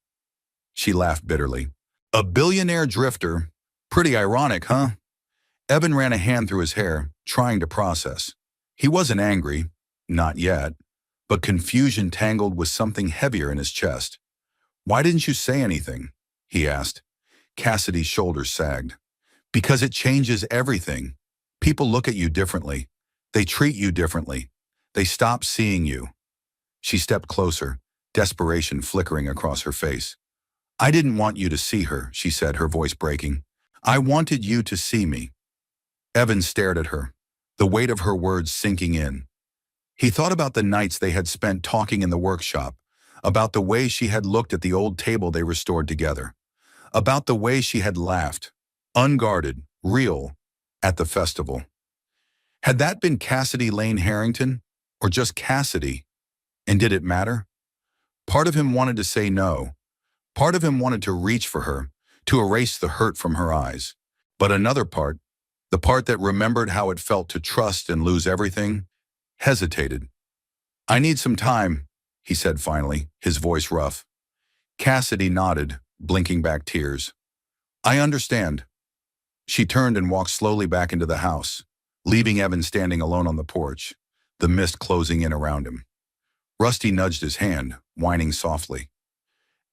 She laughed bitterly. "A billionaire drifter. Pretty ironic, huh?" Evan ran a hand through his hair, trying to process. He wasn't angry, not yet, but confusion tangled with something heavier in his chest. "Why didn't you say anything?" he asked. Cassidy's shoulders sagged. "Because it changes everything. People look at you differently. They treat you differently. They stop seeing you." She stepped closer, desperation flickering across her face. "I didn't want you to see her," she said, her voice breaking. "I wanted you to see me." Evan stared at her, the weight of her words sinking in. He thought about the nights they had spent talking in the workshop, about the way she had looked at the old table they restored together, about the way she had laughed, unguarded, real, at the festival. Had that been Cassidy Lane Harrington, or just Cassidy? And did it matter? Part of him wanted to say no. Part of him wanted to reach for her, to erase the hurt from her eyes. But another part, the part that remembered how it felt to trust and lose everything, hesitated. "I need some time," he said finally, his voice rough. Cassidy nodded, blinking back tears. "I understand." She turned and walked slowly back into the house, leaving Evan standing alone on the porch, the mist closing in around him. Rusty nudged his hand, whining softly.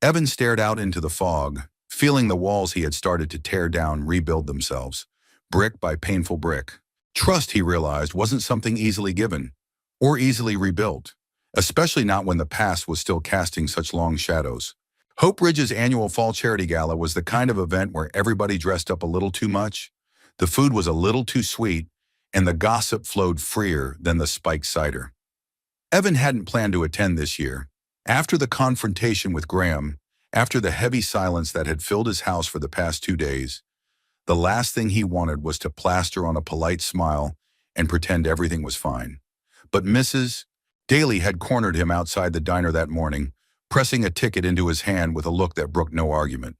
Evan stared out into the fog, feeling the walls he had started to tear down rebuild themselves, brick by painful brick. Trust, he realized, wasn't something easily given, or easily rebuilt, especially not when the past was still casting such long shadows. Hope Ridge's annual Fall Charity Gala was the kind of event where everybody dressed up a little too much, the food was a little too sweet, and the gossip flowed freer than the spiked cider. Evan hadn't planned to attend this year. After the confrontation with Graham, after the heavy silence that had filled his house for the past 2 days, the last thing he wanted was to plaster on a polite smile and pretend everything was fine. But Mrs. Daly had cornered him outside the diner that morning, pressing a ticket into his hand with a look that brooked no argument.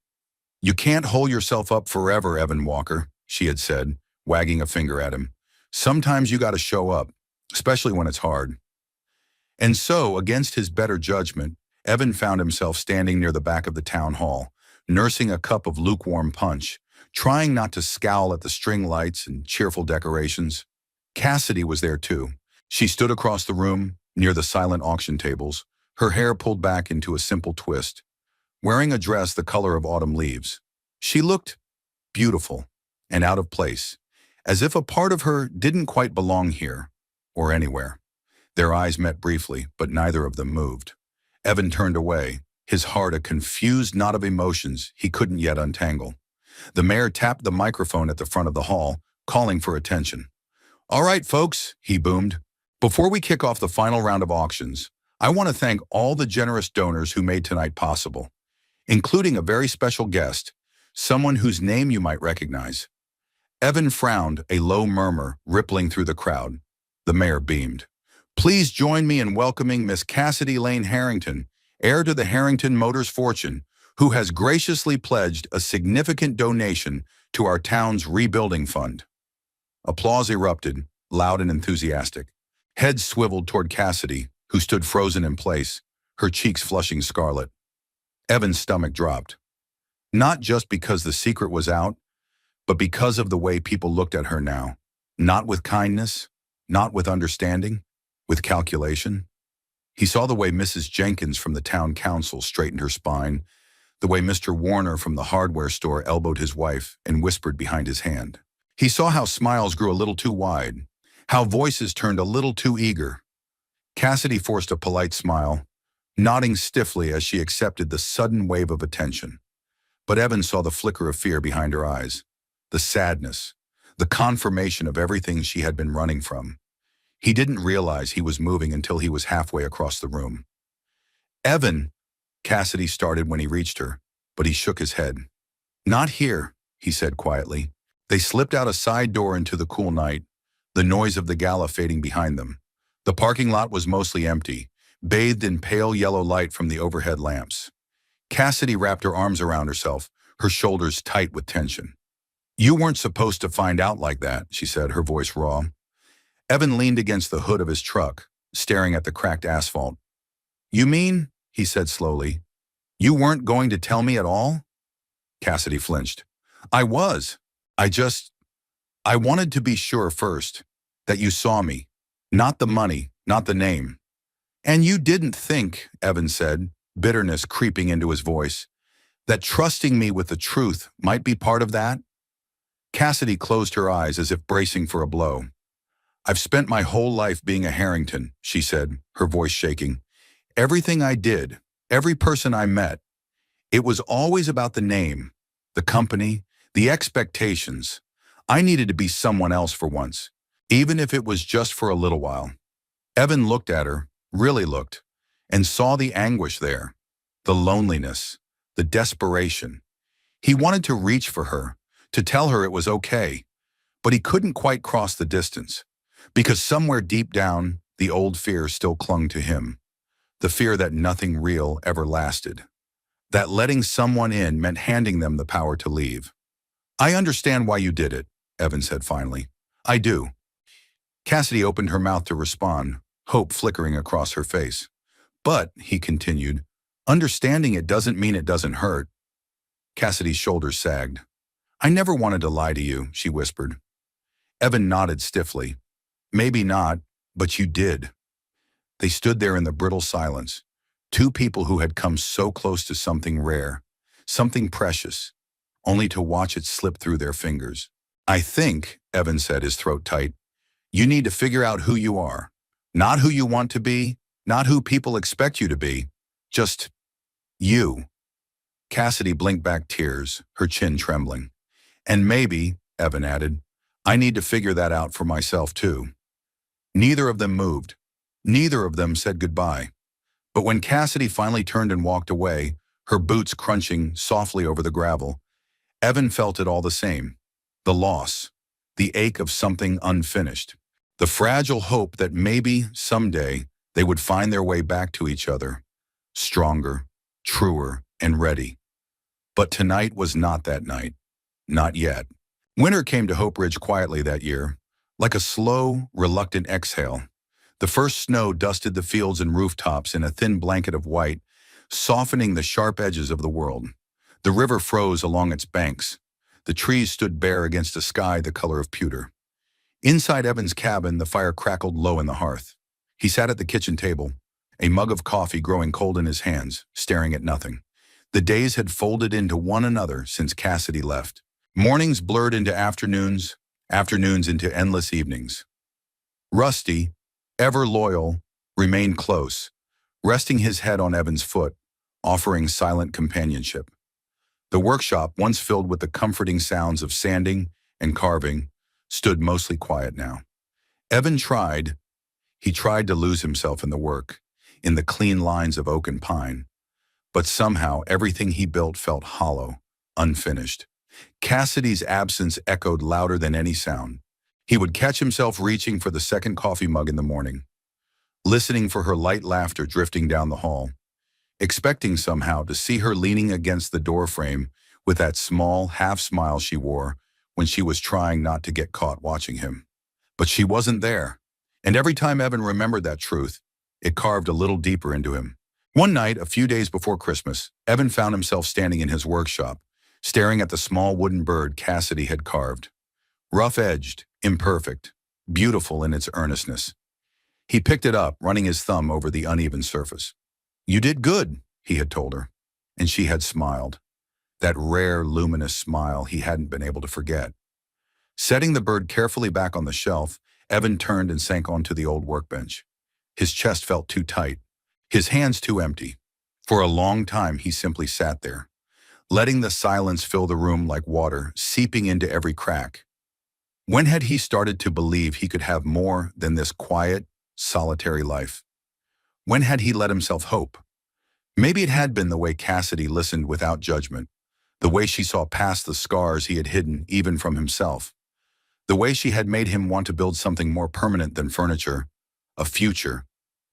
"You can't hold yourself up forever, Evan Walker," she had said, wagging a finger at him. "Sometimes you gotta show up, especially when it's hard." And so, against his better judgment, Evan found himself standing near the back of the town hall, nursing a cup of lukewarm punch, trying not to scowl at the string lights and cheerful decorations. Cassidy was there too. She stood across the room, near the silent auction tables, her hair pulled back into a simple twist, wearing a dress the color of autumn leaves. She looked beautiful and out of place, as if a part of her didn't quite belong here, or anywhere. Their eyes met briefly, but neither of them moved. Evan turned away, his heart a confused knot of emotions he couldn't yet untangle. The mayor tapped the microphone at the front of the hall, calling for attention. "All right, folks," he boomed. "Before we kick off the final round of auctions, I want to thank all the generous donors who made tonight possible, including a very special guest, someone whose name you might recognize." Evan frowned, a low murmur rippling through the crowd. The mayor beamed. "Please join me in welcoming Miss Cassidy Lane Harrington, heir to the Harrington Motors fortune, who has graciously pledged a significant donation to our town's rebuilding fund." Applause erupted, loud and enthusiastic. Heads swiveled toward Cassidy, who stood frozen in place, her cheeks flushing scarlet. Evan's stomach dropped. Not just because the secret was out, but because of the way people looked at her now. Not with kindness, not with understanding, with calculation. He saw the way Mrs. Jenkins from the town council straightened her spine, the way Mr. Warner from the hardware store elbowed his wife and whispered behind his hand. He saw how smiles grew a little too wide, how voices turned a little too eager. Cassidy forced a polite smile, nodding stiffly as she accepted the sudden wave of attention. But Evan saw the flicker of fear behind her eyes, the sadness, the confirmation of everything she had been running from. He didn't realize he was moving until he was halfway across the room. "Evan," Cassidy started when he reached her, but he shook his head. "Not here," he said quietly. They slipped out a side door into the cool night, the noise of the gala fading behind them. The parking lot was mostly empty, bathed in pale yellow light from the overhead lamps. Cassidy wrapped her arms around herself, her shoulders tight with tension. "You weren't supposed to find out like that," she said, her voice raw. Evan leaned against the hood of his truck, staring at the cracked asphalt. "You mean," he said slowly, "you weren't going to tell me at all?" Cassidy flinched. "I was. I wanted to be sure first that you saw me. Not the money, not the name." "And you didn't think," Evan said, bitterness creeping into his voice, "that trusting me with the truth might be part of that?" Cassidy closed her eyes as if bracing for a blow. "I've spent my whole life being a Harrington," she said, her voice shaking. "Everything I did, every person I met, it was always about the name, the company, the expectations. I needed to be someone else for once, even if it was just for a little while." Evan looked at her, really looked, and saw the anguish there, the loneliness, the desperation. He wanted to reach for her, to tell her it was okay, but he couldn't quite cross the distance, because somewhere deep down, the old fear still clung to him, the fear that nothing real ever lasted, that letting someone in meant handing them the power to leave. "I understand why you did it," Evan said finally. "I do." Cassidy opened her mouth to respond, hope flickering across her face. "But," he continued, "understanding it doesn't mean it doesn't hurt." Cassidy's shoulders sagged. "I never wanted to lie to you," she whispered. Evan nodded stiffly. "Maybe not, but you did." They stood there in the brittle silence, two people who had come so close to something rare, something precious, only to watch it slip through their fingers. "I think," Evan said, his throat tight, "you need to figure out who you are. Not who you want to be, not who people expect you to be, just you." Cassidy blinked back tears, her chin trembling. "And maybe," Evan added, "I need to figure that out for myself too." Neither of them moved. Neither of them said goodbye. But when Cassidy finally turned and walked away, her boots crunching softly over the gravel, Evan felt it all the same. The loss, the ache of something unfinished, the fragile hope that maybe, someday, they would find their way back to each other, stronger, truer, and ready. But tonight was not that night. Not yet. Winter came to Hope Ridge quietly that year, like a slow, reluctant exhale. The first snow dusted the fields and rooftops in a thin blanket of white, softening the sharp edges of the world. The river froze along its banks. The trees stood bare against a sky the color of pewter. Inside Evan's cabin, the fire crackled low in the hearth. He sat at the kitchen table, a mug of coffee growing cold in his hands, staring at nothing. The days had folded into one another since Cassidy left. Mornings blurred into afternoons, afternoons into endless evenings. Rusty, ever loyal, remained close, resting his head on Evan's foot, offering silent companionship. The workshop, once filled with the comforting sounds of sanding and carving, stood mostly quiet now. Evan tried. He tried to lose himself in the work, in the clean lines of oak and pine. But somehow everything he built felt hollow, unfinished. Cassidy's absence echoed louder than any sound. He would catch himself reaching for the second coffee mug in the morning, listening for her light laughter drifting down the hall, expecting somehow to see her leaning against the doorframe with that small half-smile she wore when she was trying not to get caught watching him. But she wasn't there, and every time Evan remembered that truth, it carved a little deeper into him. One night, a few days before Christmas, Evan found himself standing in his workshop, staring at the small wooden bird Cassidy had carved. Rough-edged, imperfect, beautiful in its earnestness. He picked it up, running his thumb over the uneven surface. "You did good," he had told her, and she had smiled. That rare, luminous smile he hadn't been able to forget. Setting the bird carefully back on the shelf, Evan turned and sank onto the old workbench. His chest felt too tight, his hands too empty. For a long time, he simply sat there, letting the silence fill the room like water, seeping into every crack. When had he started to believe he could have more than this quiet, solitary life? When had he let himself hope? Maybe it had been the way Cassidy listened without judgment, the way she saw past the scars he had hidden even from himself, the way she had made him want to build something more permanent than furniture, a future,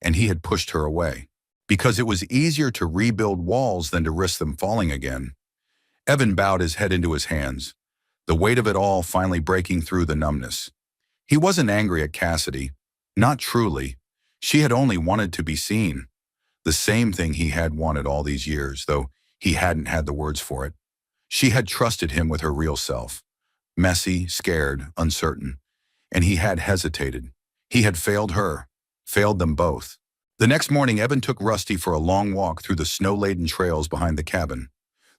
and he had pushed her away. Because it was easier to rebuild walls than to risk them falling again. Evan bowed his head into his hands, the weight of it all finally breaking through the numbness. He wasn't angry at Cassidy, not truly. She had only wanted to be seen. The same thing he had wanted all these years, though he hadn't had the words for it. She had trusted him with her real self, messy, scared, uncertain, and he had hesitated. He had failed her, failed them both. The next morning, Evan took Rusty for a long walk through the snow-laden trails behind the cabin.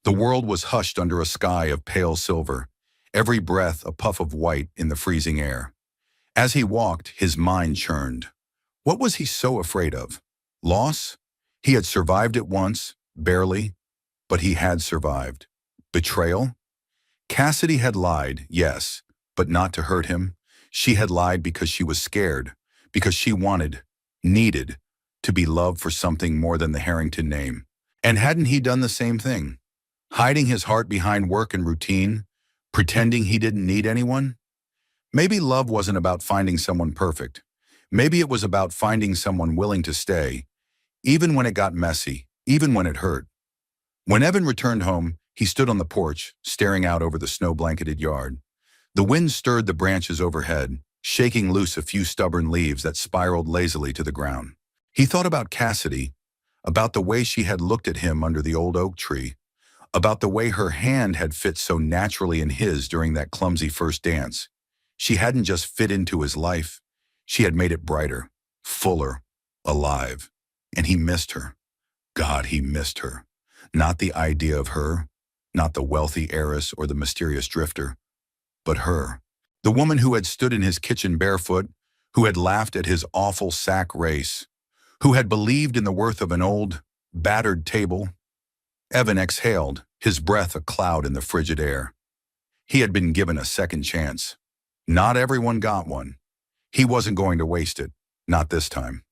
The world was hushed under a sky of pale silver, every breath a puff of white in the freezing air. As he walked, his mind churned. What was he so afraid of? Loss? He had survived it once, barely, but he had survived. Betrayal? Cassidy had lied, yes, but not to hurt him. She had lied because she was scared, because she wanted, needed, to be loved for something more than the Harrington name. And hadn't he done the same thing? Hiding his heart behind work and routine, pretending he didn't need anyone? Maybe love wasn't about finding someone perfect. Maybe it was about finding someone willing to stay, even when it got messy, even when it hurt. When Evan returned home, he stood on the porch, staring out over the snow-blanketed yard. The wind stirred the branches overhead, shaking loose a few stubborn leaves that spiraled lazily to the ground. He thought about Cassidy, about the way she had looked at him under the old oak tree, about the way her hand had fit so naturally in his during that clumsy first dance. She hadn't just fit into his life, she had made it brighter, fuller, alive. And he missed her. God, he missed her. Not the idea of her, not the wealthy heiress or the mysterious drifter, but her. The woman who had stood in his kitchen barefoot, who had laughed at his awful sack race, who had believed in the worth of an old, battered table. Evan exhaled, his breath a cloud in the frigid air. He had been given a second chance. Not everyone got one. He wasn't going to waste it, not this time.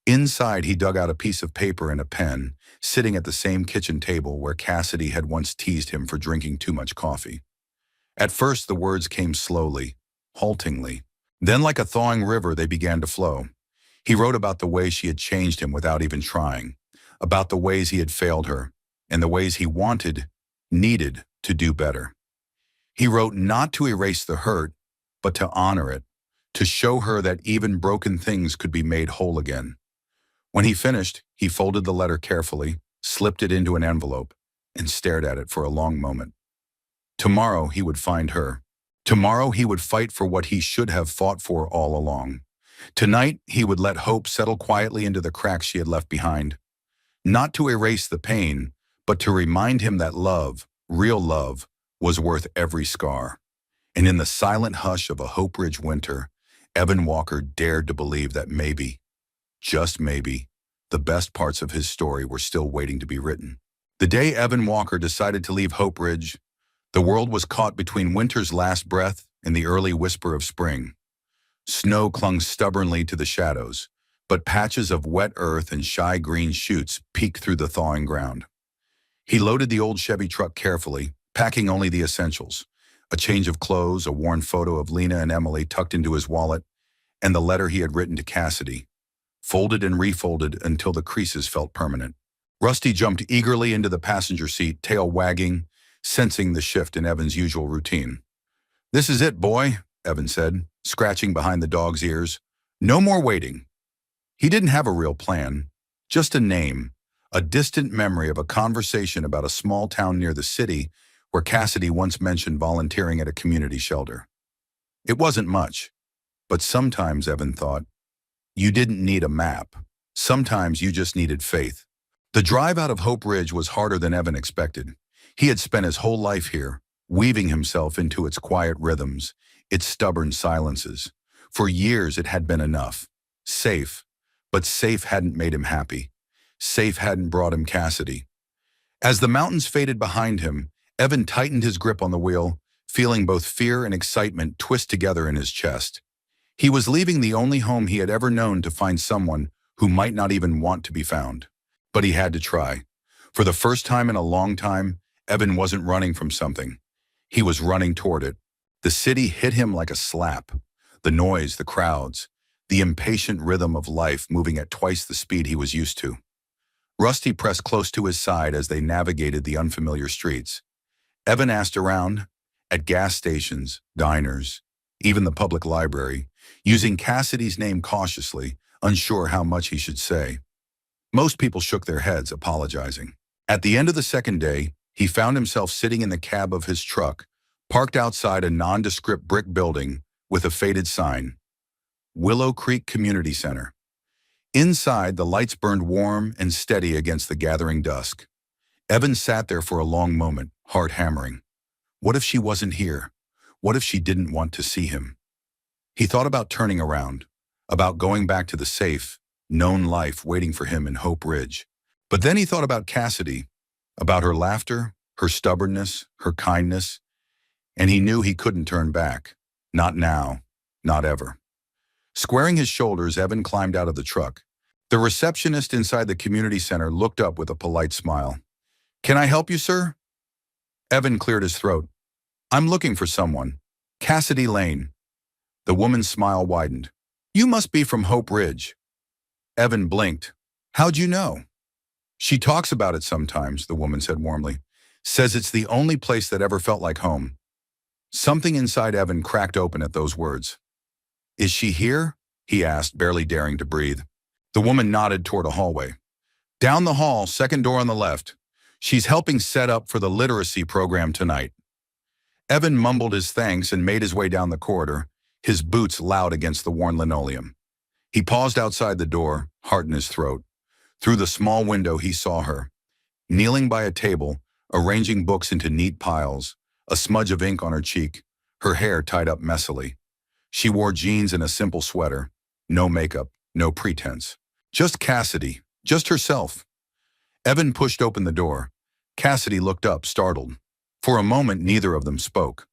Inside, he dug out a piece of paper and a pen, sitting at the same kitchen table where Cassidy had once teased him for drinking too much coffee. At first, the words came slowly, haltingly. Then, like a thawing river, they began to flow. He wrote about the way she had changed him without even trying, about the ways he had failed her, and the ways he wanted, needed to do better. He wrote not to erase the hurt, but to honor it, to show her that even broken things could be made whole again. When he finished, he folded the letter carefully, slipped it into an envelope, and stared at it for a long moment. Tomorrow he would find her. Tomorrow he would fight for what he should have fought for all along. Tonight he would let hope settle quietly into the cracks she had left behind. Not to erase the pain, but to remind him that love, real love, was worth every scar. And in the silent hush of a Hope Ridge winter, Evan Walker dared to believe that maybe, just maybe, the best parts of his story were still waiting to be written. The day Evan Walker decided to leave Hope Ridge, the world was caught between winter's last breath and the early whisper of spring. Snow clung stubbornly to the shadows, but patches of wet earth and shy green shoots peeked through the thawing ground. He loaded the old Chevy truck carefully, packing only the essentials: a change of clothes, a worn photo of Lena and Emily tucked into his wallet, and the letter he had written to Cassidy, folded and refolded until the creases felt permanent. Rusty jumped eagerly into the passenger seat, tail wagging, sensing the shift in Evan's usual routine. "This is it, boy," Evan said, scratching behind the dog's ears. "No more waiting." He didn't have a real plan, just a name, a distant memory of a conversation about a small town near the city where Cassidy once mentioned volunteering at a community shelter. It wasn't much, but sometimes, Evan thought, you didn't need a map. Sometimes you just needed faith. The drive out of Hope Ridge was harder than Evan expected. He had spent his whole life here, weaving himself into its quiet rhythms, its stubborn silences. For years it had been enough. Safe. But safe hadn't made him happy. Safe hadn't brought him Cassidy. As the mountains faded behind him, Evan tightened his grip on the wheel, feeling both fear and excitement twist together in his chest. He was leaving the only home he had ever known to find someone who might not even want to be found. But he had to try. For the first time in a long time, Evan wasn't running from something. He was running toward it. The city hit him like a slap. The noise, the crowds, the impatient rhythm of life moving at twice the speed he was used to. Rusty pressed close to his side as they navigated the unfamiliar streets. Evan asked around, at gas stations, diners, even the public library, using Cassidy's name cautiously, unsure how much he should say. Most people shook their heads, apologizing. At the end of the second day, he found himself sitting in the cab of his truck, parked outside a nondescript brick building with a faded sign, Willow Creek Community Center. Inside, the lights burned warm and steady against the gathering dusk. Evan sat there for a long moment, heart hammering. What if she wasn't here? What if she didn't want to see him? He thought about turning around, about going back to the safe, known life waiting for him in Hope Ridge. But then he thought about Cassidy, about her laughter, her stubbornness, her kindness, and he knew he couldn't turn back. Not now, not ever. Squaring his shoulders, Evan climbed out of the truck. The receptionist inside the community center looked up with a polite smile. "Can I help you, sir?" Evan cleared his throat. "I'm looking for someone. Cassidy Lane." The woman's smile widened. "You must be from Hope Ridge." Evan blinked. "How'd you know?" "She talks about it sometimes," the woman said warmly. "Says it's the only place that ever felt like home." Something inside Evan cracked open at those words. "Is she here?" he asked, barely daring to breathe. The woman nodded toward a hallway. "Down the hall, second door on the left. She's helping set up for the literacy program tonight. Evan mumbled his thanks and made his way down the corridor, his boots loud against the worn linoleum. He paused outside the door, heart in his throat. Through the small window he saw her, kneeling by a table, arranging books into neat piles, a smudge of ink on her cheek, her hair tied up messily. She wore jeans and a simple sweater, no makeup, no pretense. Just Cassidy, just herself. Evan pushed open the door. Cassidy looked up, startled. For a moment, neither of them spoke.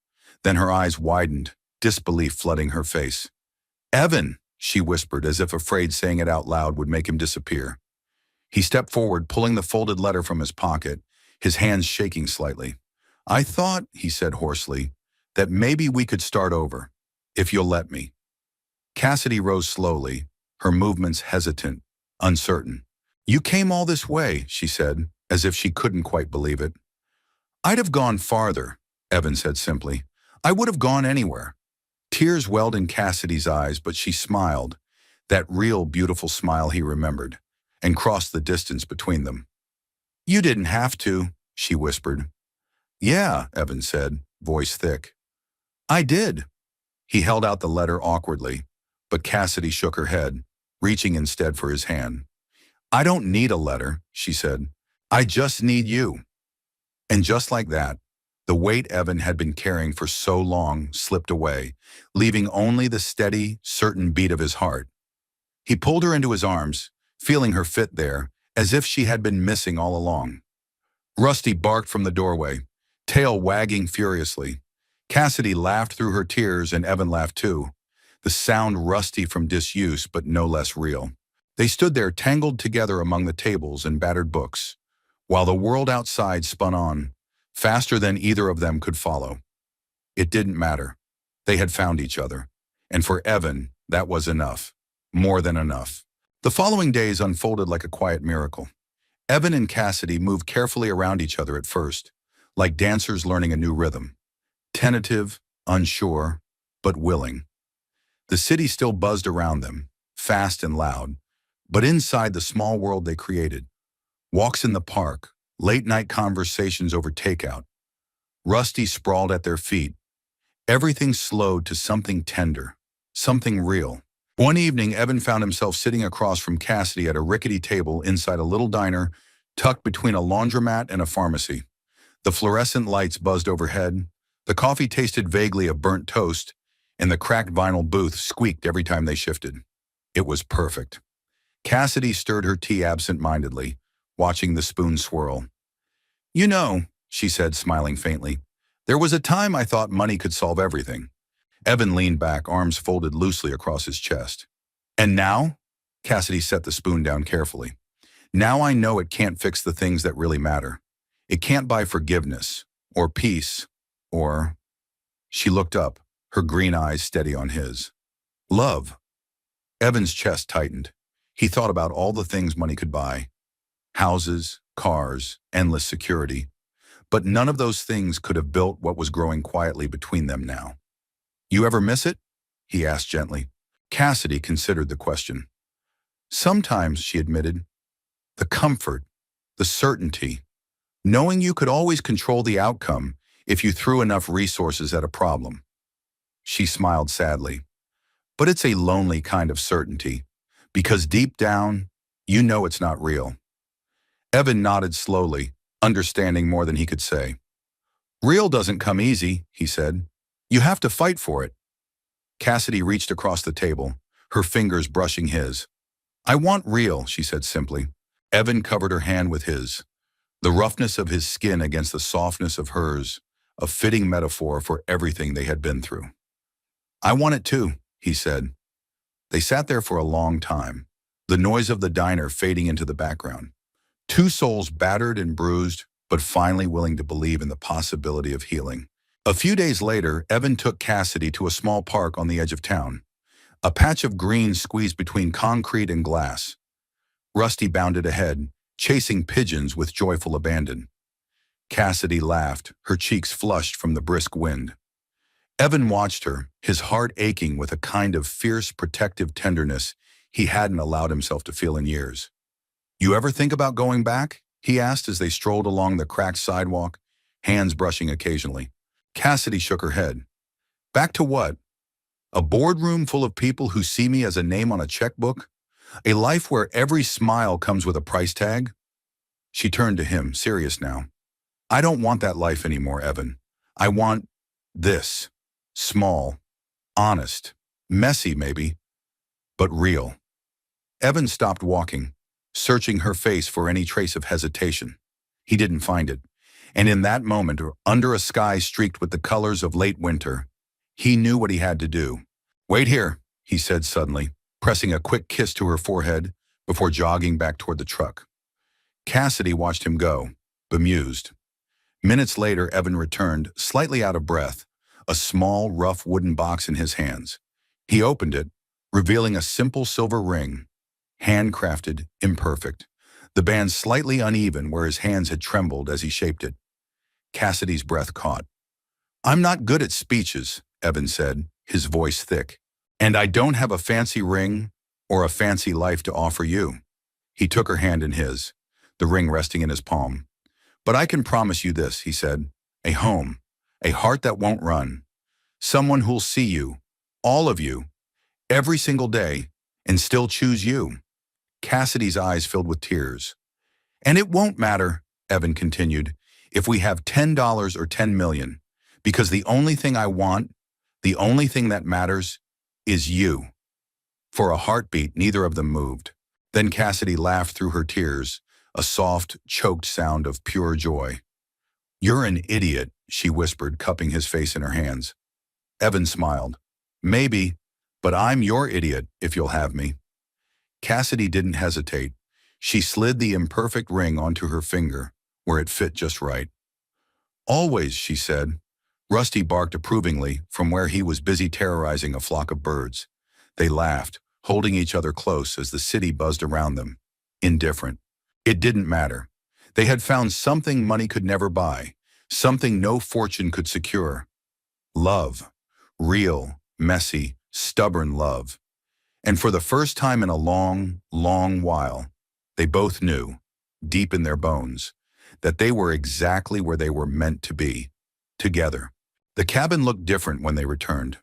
Then her eyes widened, disbelief flooding her face. "Evan," she whispered, as if afraid saying it out loud would make him disappear. He stepped forward, pulling the folded letter from his pocket, his hands shaking slightly. "I thought," he said hoarsely, "that maybe we could start over, if you'll let me." Cassidy rose slowly, her movements hesitant, uncertain. "You came all this way," she said, as if she couldn't quite believe it. "I'd have gone farther," Evan said simply. "I would have gone anywhere." Tears welled in Cassidy's eyes, but she smiled, that real, beautiful smile he remembered, and crossed the distance between them. "You didn't have to," she whispered. "Yeah," Evan said, voice thick. "I did." He held out the letter awkwardly, but Cassidy shook her head, reaching instead for his hand. "I don't need a letter," she said. "I just need you." And just like that, the weight Evan had been carrying for so long slipped away, leaving only the steady, certain beat of his heart. He pulled her into his arms, feeling her fit there, as if she had been missing all along. Rusty barked from the doorway, tail wagging furiously. Cassidy laughed through her tears, and Evan laughed too, the sound rusty from disuse but no less real. They stood there tangled together among the tables and battered books, while the world outside spun on, faster than either of them could follow. It didn't matter. They had found each other. And for Evan, that was enough. More than enough. The following days unfolded like a quiet miracle. Evan and Cassidy moved carefully around each other at first, like dancers learning a new rhythm. Tentative, unsure, but willing. The city still buzzed around them, fast and loud, but inside the small world they created. Walks in the park, late-night conversations over takeout. Rusty sprawled at their feet. Everything slowed to something tender, something real. One evening, Evan found himself sitting across from Cassidy at a rickety table inside a little diner tucked between a laundromat and a pharmacy. The fluorescent lights buzzed overhead, the coffee tasted vaguely of burnt toast, and the cracked vinyl booth squeaked every time they shifted. It was perfect. Cassidy stirred her tea absent-mindedly, watching the spoon swirl. "You know," she said, smiling faintly, "there was a time I thought money could solve everything." Evan leaned back, arms folded loosely across his chest. "And now?" Cassidy set the spoon down carefully. "Now I know it can't fix the things that really matter. It can't buy forgiveness, or peace, or..." She looked up, her green eyes steady on his. "Love." Evan's chest tightened. He thought about all the things money could buy. Houses, cars, endless security. But none of those things could have built what was growing quietly between them now. "You ever miss it?" he asked gently. Cassidy considered the question. "Sometimes," she admitted. "The comfort, the certainty, knowing you could always control the outcome if you threw enough resources at a problem." She smiled sadly. "But it's a lonely kind of certainty, because deep down, you know it's not real." Evan nodded slowly, understanding more than he could say. "Real doesn't come easy," he said. "You have to fight for it." Cassidy reached across the table, her fingers brushing his. "I want real," she said simply. Evan covered her hand with his. The roughness of his skin against the softness of hers, a fitting metaphor for everything they had been through. "I want it too," he said. They sat there for a long time, the noise of the diner fading into the background. Two souls battered and bruised, but finally willing to believe in the possibility of healing. A few days later, Evan took Cassidy to a small park on the edge of town, a patch of green squeezed between concrete and glass. Rusty bounded ahead, chasing pigeons with joyful abandon. Cassidy laughed, her cheeks flushed from the brisk wind. Evan watched her, his heart aching with a kind of fierce, protective tenderness he hadn't allowed himself to feel in years. "You ever think about going back?" he asked as they strolled along the cracked sidewalk, hands brushing occasionally. Cassidy shook her head. Back to what? A boardroom full of people who see me as a name on a checkbook? A life where every smile comes with a price tag? She turned to him, serious now. I don't want that life anymore, Evan. I want this. Small, honest, messy maybe, but real. Evan stopped walking, searching her face for any trace of hesitation. He didn't find it. And in that moment, under a sky streaked with the colors of late winter, he knew what he had to do. Wait here, he said suddenly, pressing a quick kiss to her forehead before jogging back toward the truck. Cassidy watched him go, bemused. Minutes later, Evan returned, slightly out of breath, a small, rough wooden box in his hands. He opened it, revealing a simple silver ring, handcrafted, imperfect, the band slightly uneven where his hands had trembled as he shaped it. Cassidy's breath caught. I'm not good at speeches, Evan said, his voice thick. And I don't have a fancy ring or a fancy life to offer you. He took her hand in his, the ring resting in his palm. But I can promise you this, he said, a home, a heart that won't run, someone who'll see you, all of you, every single day, and still choose you. Cassidy's eyes filled with tears. And it won't matter, Evan continued, if we have $10 or 10 million, because the only thing I want, the only thing that matters, is you. For a heartbeat, neither of them moved. Then Cassidy laughed through her tears, a soft, choked sound of pure joy. You're an idiot, she whispered, cupping his face in her hands. Evan smiled. Maybe, but I'm your idiot if you'll have me. Cassidy didn't hesitate. She slid the imperfect ring onto her finger, where it fit just right. Always, she said. Rusty barked approvingly from where he was busy terrorizing a flock of birds. They laughed, holding each other close as the city buzzed around them, indifferent. It didn't matter. They had found something money could never buy, something no fortune could secure. Love. Real, messy, stubborn love. And for the first time in a long, long while, they both knew, deep in their bones, that they were exactly where they were meant to be, together. The cabin looked different when they returned.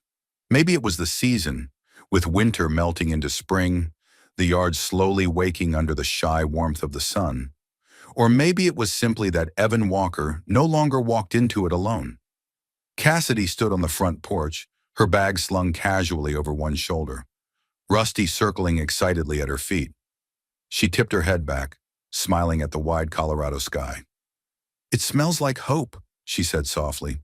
Maybe it was the season, with winter melting into spring, the yard slowly waking under the shy warmth of the sun. Or maybe it was simply that Evan Walker no longer walked into it alone. Cassidy stood on the front porch, her bag slung casually over one shoulder, Rusty circling excitedly at her feet. She tipped her head back, smiling at the wide Colorado sky. It smells like hope, she said softly.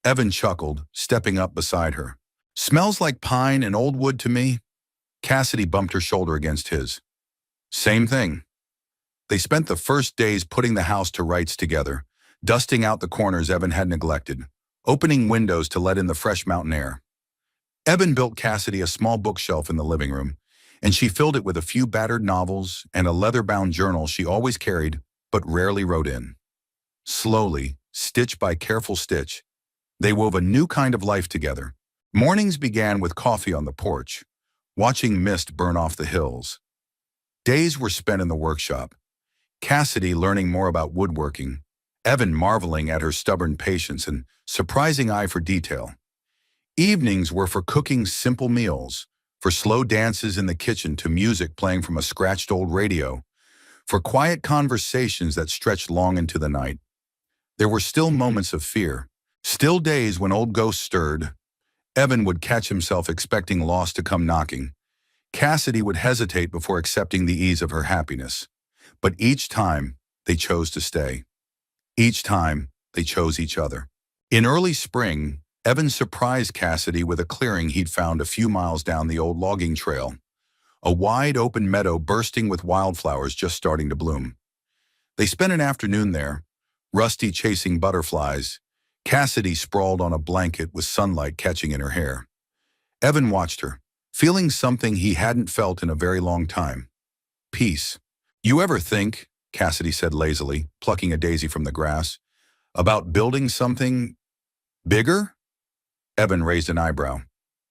Evan chuckled, stepping up beside her. Smells like pine and old wood to me. Cassidy bumped her shoulder against his. Same thing. They spent the first days putting the house to rights together, dusting out the corners Evan had neglected, opening windows to let in the fresh mountain air. Evan built Cassidy a small bookshelf in the living room, and she filled it with a few battered novels and a leather-bound journal she always carried but rarely wrote in. Slowly, stitch by careful stitch, they wove a new kind of life together. Mornings began with coffee on the porch, watching mist burn off the hills. Days were spent in the workshop, Cassidy learning more about woodworking, Evan marveling at her stubborn patience and surprising eye for detail. Evenings were for cooking simple meals, for slow dances in the kitchen to music playing from a scratched old radio, for quiet conversations that stretched long into the night. There were still moments of fear, still days when old ghosts stirred. Evan would catch himself expecting loss to come knocking. Cassidy would hesitate before accepting the ease of her happiness. But each time, they chose to stay. Each time, they chose each other. In early spring, Evan surprised Cassidy with a clearing he'd found a few miles down the old logging trail, a wide open meadow bursting with wildflowers just starting to bloom. They spent an afternoon there, Rusty chasing butterflies, Cassidy sprawled on a blanket with sunlight catching in her hair. Evan watched her, feeling something he hadn't felt in a very long time. Peace. You ever think, Cassidy said lazily, plucking a daisy from the grass, about building something bigger? Evan raised an eyebrow.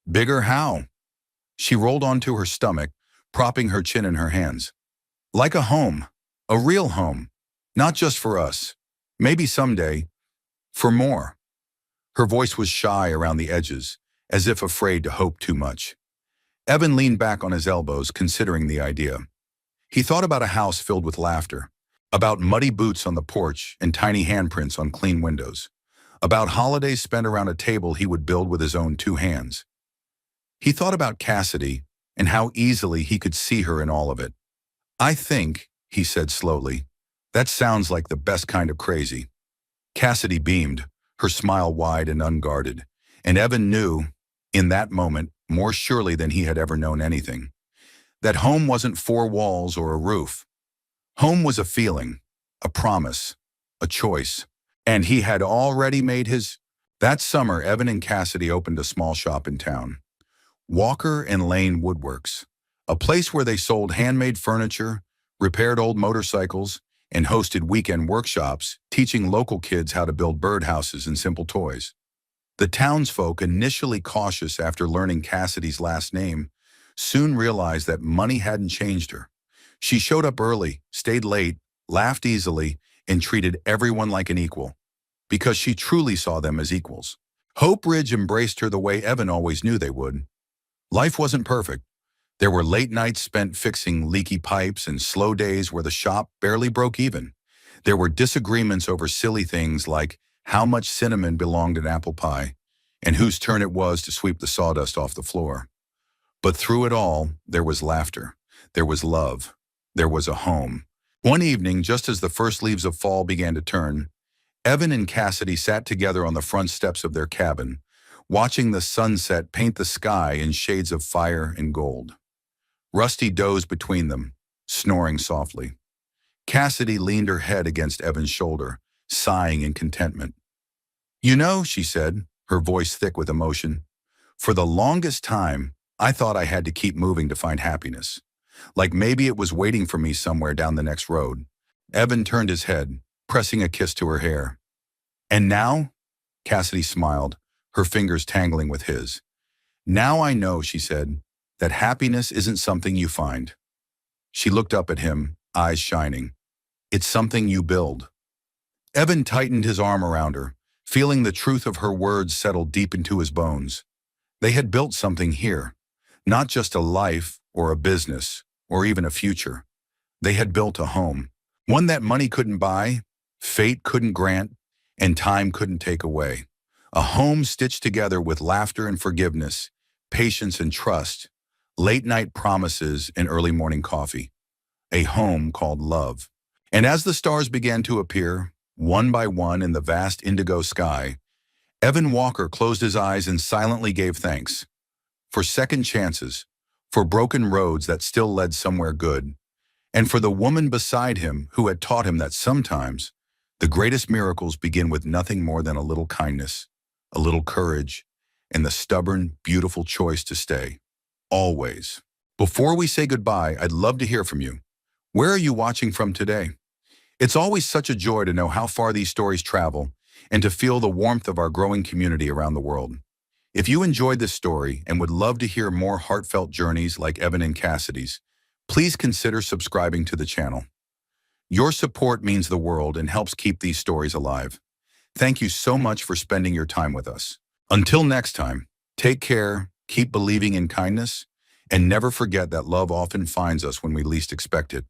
Bigger how? She rolled onto her stomach, propping her chin in her hands. Like a home, a real home, Not just for us. Maybe someday, for more. Her voice was shy around the edges, as if afraid to hope too much. Evan leaned back on his elbows, considering the idea. He thought about a house filled with laughter, about muddy boots on the porch and tiny handprints on clean windows, about holidays spent around a table he would build with his own two hands. He thought about Cassidy and how easily he could see her in all of it. I think, he said slowly, that sounds like the best kind of crazy. Cassidy beamed, her smile wide and unguarded, and Evan knew, in that moment, more surely than he had ever known anything, that home wasn't four walls or a roof. Home was a feeling, a promise, a choice, and he had already made his. That summer, Evan and Cassidy opened a small shop in town, Walker and Lane Woodworks, a place where they sold handmade furniture, repaired old motorcycles, and hosted weekend workshops, teaching local kids how to build birdhouses and simple toys. The townsfolk, initially cautious after learning Cassidy's last name, soon realized that money hadn't changed her. She showed up early, stayed late, laughed easily, and treated everyone like an equal, because she truly saw them as equals. Hope Ridge embraced her the way Evan always knew they would. Life wasn't perfect. There were late nights spent fixing leaky pipes and slow days where the shop barely broke even. There were disagreements over silly things like how much cinnamon belonged in apple pie and whose turn it was to sweep the sawdust off the floor. But through it all, there was laughter. There was love. There was a home. One evening, just as the first leaves of fall began to turn, Evan and Cassidy sat together on the front steps of their cabin, watching the sunset paint the sky in shades of fire and gold. Rusty dozed between them, snoring softly. Cassidy leaned her head against Evan's shoulder, sighing in contentment. "You know," she said, her voice thick with emotion, "for the longest time, I thought I had to keep moving to find happiness. Like maybe it was waiting for me somewhere down the next road." Evan turned his head, pressing a kiss to her hair. "And now?" Cassidy smiled, her fingers tangling with his. "Now I know," she said, "that happiness isn't something you find." She looked up at him, eyes shining. "It's something you build." Evan tightened his arm around her, feeling the truth of her words settle deep into his bones. They had built something here, not just a life or a business or even a future. They had built a home, one that money couldn't buy, fate couldn't grant, and time couldn't take away. A home stitched together with laughter and forgiveness, patience and trust, late-night promises and early morning coffee. A home called love. And as the stars began to appear, one by one in the vast indigo sky, Evan Walker closed his eyes and silently gave thanks. For second chances, for broken roads that still led somewhere good, and for the woman beside him who had taught him that sometimes the greatest miracles begin with nothing more than a little kindness, a little courage, and the stubborn, beautiful choice to stay. Always. Before we say goodbye, I'd love to hear from you. Where are you watching from today? It's always such a joy to know how far these stories travel and to feel the warmth of our growing community around the world. If you enjoyed this story and would love to hear more heartfelt journeys like Evan and Cassidy's, please consider subscribing to the channel. Your support means the world and helps keep these stories alive. Thank you so much for spending your time with us. Until next time, take care, keep believing in kindness, and never forget that love often finds us when we least expect it.